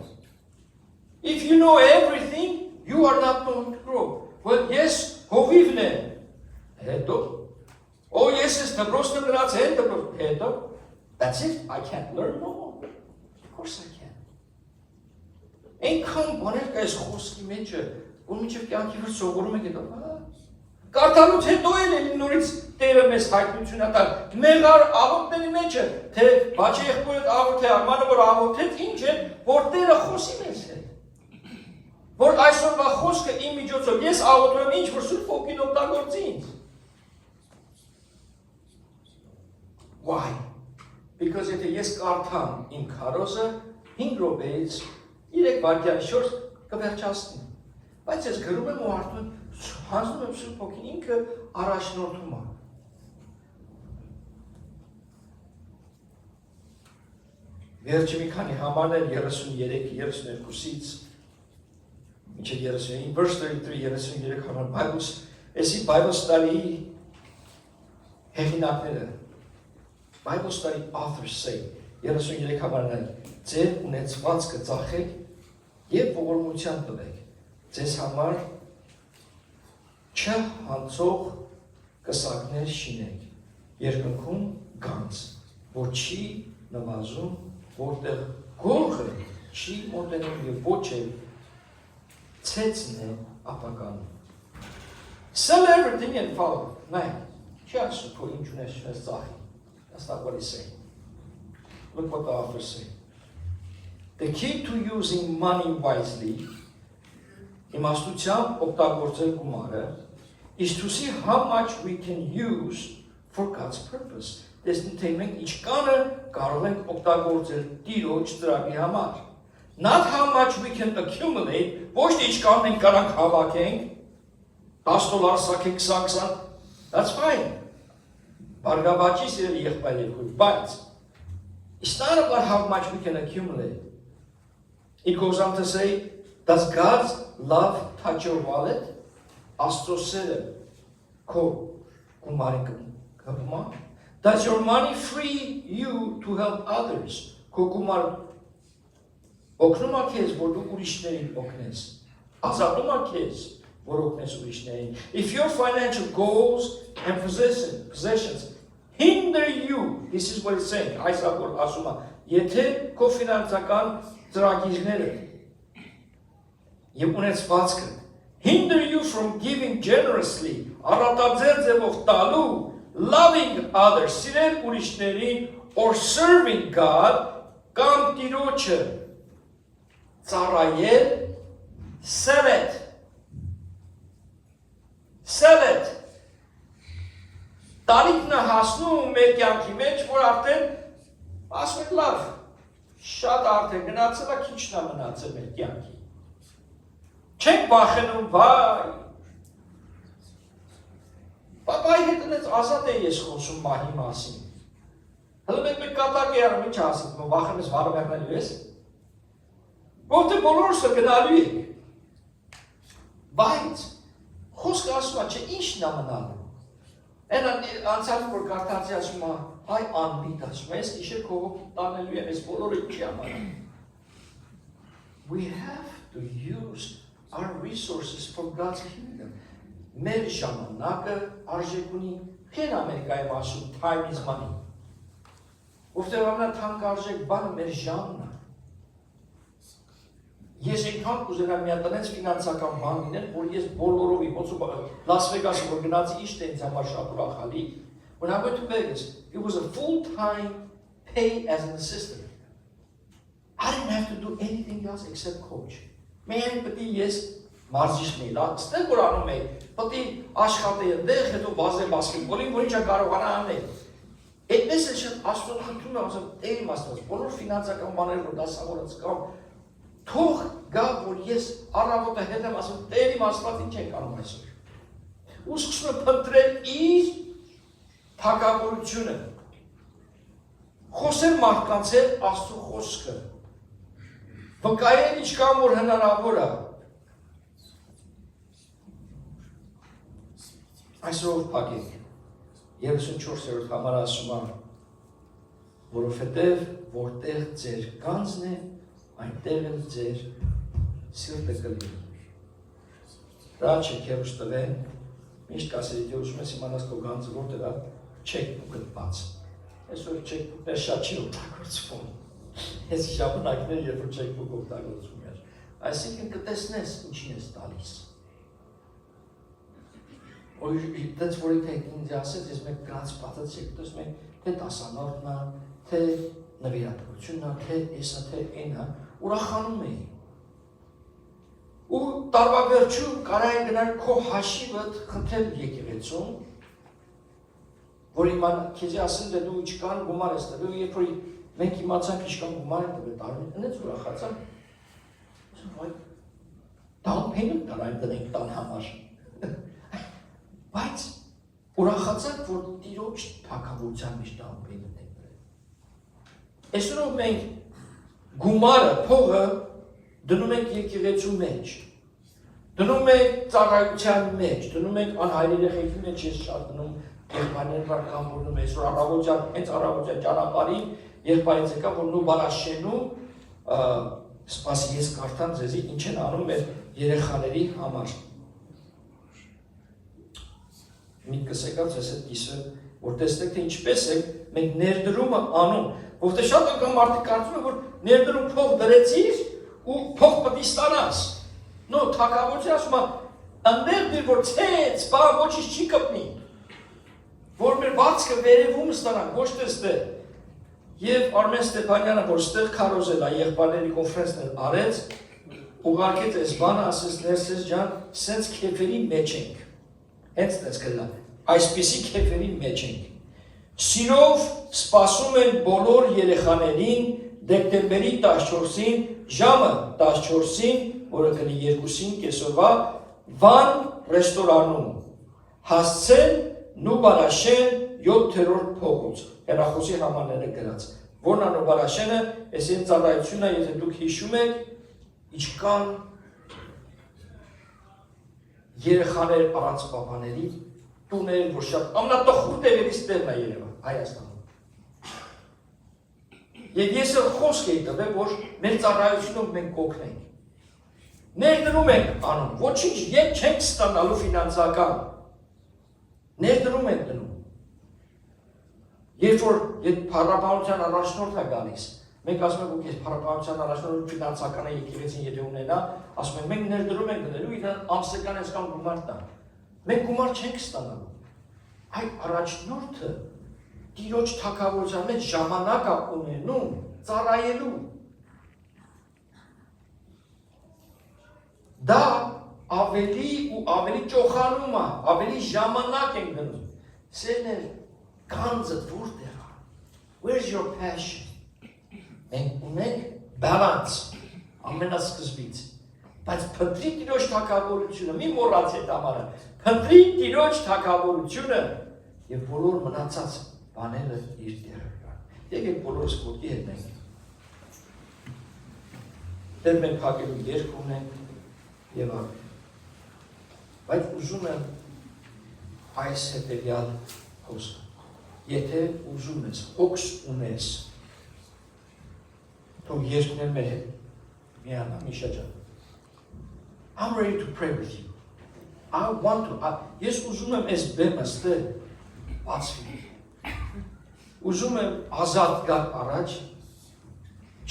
D: If you know everything, you are not going to grow. Well, yes, հովիվն է, հետո, yes, ես դպրոցն եմ գրած, հետո, that's it, I can't learn no more. Of course I can. Այնքան բաներ կա այս խոսքի մեջը, որ մինչև կյանքի վրա սովորում եք հետո, կարդալուց հետո էլ նորից Տերը մեզ հայտնություն ատար, մեղար աղոթների մեջը, թե բաչի եղբորդ աղոթ է, արմանը որ աղոթեց ինչ է, որ Տերը խոսի մեզ հետ։ Որ այսօրվա խոսքը իմ միջոցով, ես աղոթում եմ ինչ, որ Սուրբ Հոգին օգտագործի ինձ։ Why? Because եթե ես կարդամ իմ քարոզը 5 րոպեից 3 վայրկյան շուրջ կվերջացնի։ Բայց ես գրում եմ ու արդեն հանձնում եմ Սուրբ Հոգին ինքը առաջնորդում է։ Վերջի մի քանի համարներ 33-32-ից մինչև 35 verse 33 համար Bible, էսի Bible study հեղինակները Bible study authors say 33 համարներ ձեր ունեցվածքը ծախեք եւ ողորմության տվեք ձեզ համար չհանցող կսակներ շինեք երկնքում գանձ որ չի նվազում որտեղ գողը չի մոտենում եւ ոչ էլ ցեցն է ապականում Sell everything and follow man չի քո ինչ ունես ծախի That's not what he's saying. Look what the author is saying. The key to using money wisely, իմաստությամբ օգտագործել գումարը, is to see how much we can use for God's purpose. Տեսնենք թե մենք ինչքանը կարող ենք օգտագործել Տիրոջ ծրագրի համար. Not how much we can accumulate, ոչ թե ինչքան մենք կարանք հավաքենք, $10 սակենք 20, that's fine. Բարգավաճի սիրելի եղբայրներ, but it's not about how much we can accumulate. It goes on to say, does God's love touch your wallet? Աստծո սերը քո գումարի կապումա? Does your money free you to help others? Քո գումար օգնում է քեզ, որ դու ուրիշներին օգնես։ Ազատում է քեզ, որ օգնես ուրիշներին։ If your financial goals and possessions hinder you, this is what it's saying, այս որ ասում է, եթե քո ֆինանսական ծրագիրները եւ ունեցվածքը hinder you from giving generously, առատաձեռ ձևով տալու, loving others, սիրել ուրիշներին, or serving God, կամ Տիրոջը ծառայել, sell it. Sell it. Տարիքն է հասնում մեր կյանքի մեջ, որ արդեն ասում ենք լավ, շատ արդեն գնացել է, քիչն է մնացել մեր կյանքի։ Չեք վախենում, վայ։ Պապայի հետ ունեց ազատ է ես խոսում մահի մասին։ Հələ մենք կատակ է արում, ինչ ասում, վախեմ ես վարը մեղնելու ես։ Որտե բոլորս գնալու եք։ Բայց խոսքը ասում է, չէ, ինչն է մնալու։ Են անցյալը որ կարդացի ասում է, այ անմիտ ասում է, ես իշեր քո տանելու եմ, ես բոլորը ինչի համար։ We have to use our resources for God's kingdom. Մեր ժամանակը արժեք ունի, քեն Ամերիկայում ասում, time is money։ Ովքեր ամենաթանկ արժեք բանը մեր ժամն է։ Ես այնքան կուզենամ միատնեց ֆինանսական բան լինել, որ ես բոլորովի, ոնց Լաս Վեգասը որ գնացի իշտ է ինձ համար շատ ուրախալի։ When I went to Vegas, it was a full-time pay as an assistant. I didn't have to do anything else except coach. Մենք պետք է ես մարզիչն էի, ստեղ որ անում էի, պետք է աշխատեի այնտեղ, հետո բազել բասկետբոլին, որ ինչա կարողանա անել։ Այդպես է շատ Աստծուն խնդրում եմ, ասեմ, Տեր իմ Աստված, բոլոր ֆինանսական բաները որ դասավորած կամ թող գա, որ ես առավոտը հետ եմ ասում, Տեր իմ Աստված ինչ ենք անում այսօր։ Ու սկսում եմ փնտրել իր թագավորությունը։ Խոսել մարդկանց հետ Աստծո խոսքը։ Վկայել ինչքան որ հնարավոր է։ Այսօր փակենք 34-րդ համար ասում է, որովհետև որտեղ ձեր գանձն է, այնտեղ էլ ձեր սիրտը կլինի։ Դա չեք հերուս տվեն, միշտ կասերի, թե ուզում ես իմանաս քո գանձը որտեղ է, չեքբուքը բաց։ Այսօր չեքբուքներ շատ չի օգտագործվում։ Ես ժամանակներ երբ որ չեքբուք օգտագործում էր, այսինքն կտեսնես ինչին ես տալիս։ Դից որ եթե ինձ ասեց, ես մեկ գնաց պատացի, տեսնում եք, թե դասանորդն է, թե նվիրատվությունն է, թե էսա, թե էնա, ուրախանում էի։ Ու տարվա վերջում կարող են գնալ քո հաշիվդ խնդրել եկեղեցում, որ իման քեզ ասեն, դե դու ինչքան գումար ես տվել, երբ որ մենք իմացանք ինչքան գումար են տվել տարին, այնց ուրախացան։ Ասում, down payment կարող դնենք տան համար։ Բայց ուրախացանք, որ Տիրոջ թագավորության մեջ down payment են դրել։ Այսօր մենք գումարը, փողը դնում ենք եկեղեցու մեջ, դնում ենք ծառայության մեջ, դնում ենք անհայր երեխեքի մեջ, ես շատ դնում եղբայրներ վարքան որնում այսօր առավոտյան, հենց առավոտյան ճանապարհին եղբայրից եկա, որ նու բարաշենում, սպասի ես կարդամ ձեզի ինչ են անում մեր երեխաների համար։ Միտքս եկավ ձեզ հետ կիսը, որ տեսնեք թե ինչպես է մենք ներդրումը անում, որտեղ շատ անգամ մարդիկ կարծում են, որ ներդրում փող դրեցիր ու փող պետք է ստանաս։ No, թագավորությունը ասում է, այնտեղ դիր որ ցեց, բա ոչինչ չի կպնի։ Որ մեր բացքը վերևում ստանանք, ոչ թե ստե։ Եվ Արմեն Ստեփանյանը, որ ստեղ քարոզել է եղբայրների կոնֆերանսներ արեց, ուղարկեց այս բանը, ասես ներսես ջան, սենց քեֆերի մեջ ենք։ Հենց դες գլա։ Այսպիսի քեֆերի մեջ ենք։ Սիրով սպասում են բոլոր երեխաներին դեկտեմբերի 14-ին, ժամը 14-ին, որը կլինի 2-ին կեսօրվա, Վան ռեստորանում։ Հասցեն Նուբարաշեն 7-րդ փողոց, հեռախոսի հրամանները գրած, որն է Նուբարաշենը, այս այն ծառայությունն է, եթե դուք հիշում եք, ինչքան երեխաներ առանց պապաների, տուներ, որ շատ ամենատխուր տեղերից տեղն է Երևան, Հայաստանում։ Եվ ես էլ խոսք էի տվել, որ մեր ծառայությունով մենք կօգնենք։ Ներդրում ենք անում, ոչինչ ետ չենք ստանալու ֆինանսական, ներդրում ենք դնում։ Երբ որ փառաբանության առաջնորդ է գալիս, մենք ասում ենք, որ փառաբանության առաջնորդ ֆինանսականը եկեղեցին եթե ունենա, ասում ենք, մենք ներդրում ենք դնելու, իրան ամսական այսքան գումար տա։ Մենք գումար չենք ստանալու։ Այդ առաջնորդը Տիրոջ թագավորության մեջ ժամանակ է ունենում ծառայելու։ Դա ավելի ու ավելի ճոխանում է, ավելի ժամանակ ենք դնում։ Սերներ, գանձը որտեղ է? Where's your passion? Մենք ունենք balance ամենասկզբից։ Բայց փնտրի Տիրոջ թագավորությունը, մի մոռացի այդ ամառը, փնտրի Տիրոջ թագավորությունը եւ բոլոր մնացած բաները իր տեղը կան։ Եկեք բոլորս ոտքի հետ ենք։ Դեռ մենք փակելու երկ ունենք եւ այլ։ Բայց ուզում եմ այս հետեւյալ խոսքը։ Եթե ուզում ես, հոգս ունես, թող երկներ մեր հետ միանա մի շրջան։ I'm ready to pray with you. I want to. Ես ուզում եմ այս բեմը ստեղ բացվի։ Ուզում եմ ազատ գալ առաջ։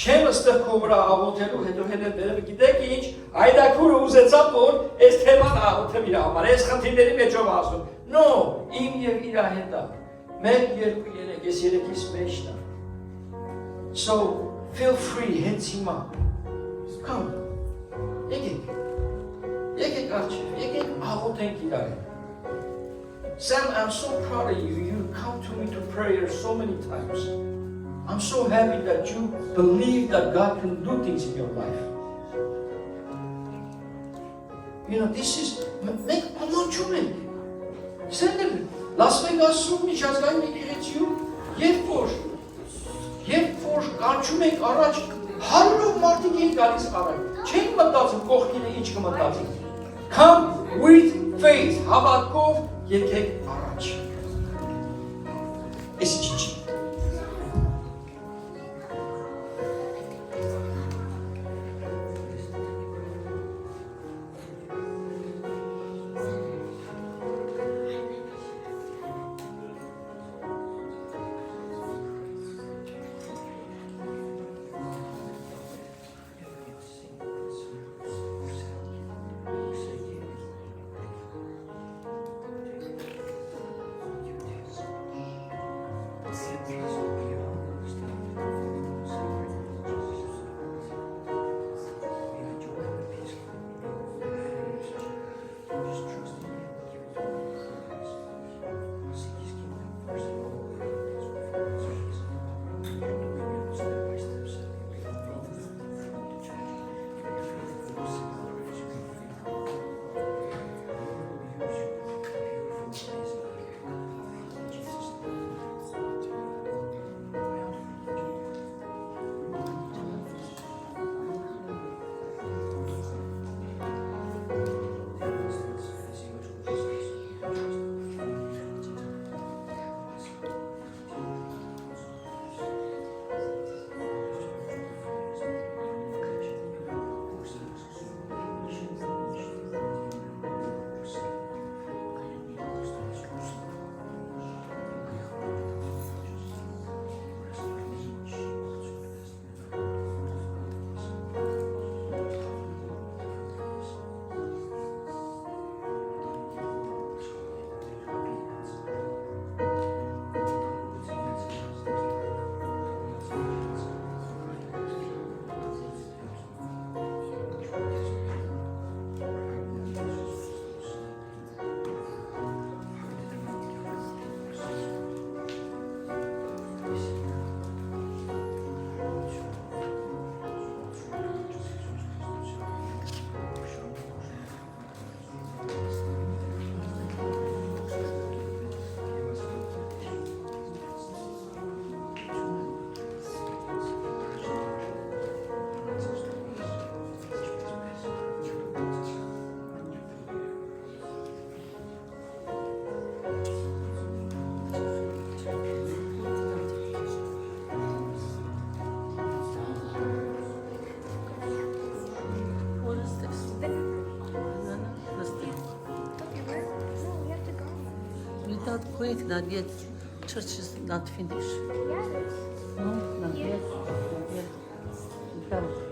D: Չեմ ստեղ քո վրա աղոթելու, հետո հենց բերեմ, գիտեք ինչ, այդակուրը ուզեցավ, որ այս թեման աղոթեմ իր համար, այս խնդիրների մեջով ասում։ No, իմ եւ իր հետ է։ 1, 2, 3, ես 3-ից մեջն եմ։ So, feel free, hence հիմա։ Come. Եկեք արջև, եկեք աղոթենք իրար հետ։ Sam, I'm so proud of you. You come to me to prayer so many times. I'm so happy that you believe that God can do things in your life. You know, this is make ամաչում Սենդեր, Las Vegas-ում միջազգային եկեղեցիում, երբ որ կանչում ենք առաջ, հարյուրով մարդիկ են գալիս առաջ, չեն մտածում կողքինը ինչ կմտածի։ Come with faith, հավատքով եկեք առաջ։ Այս ինչ։
B: Quick, not yet. Church is not finished. No, not yet. Not yet.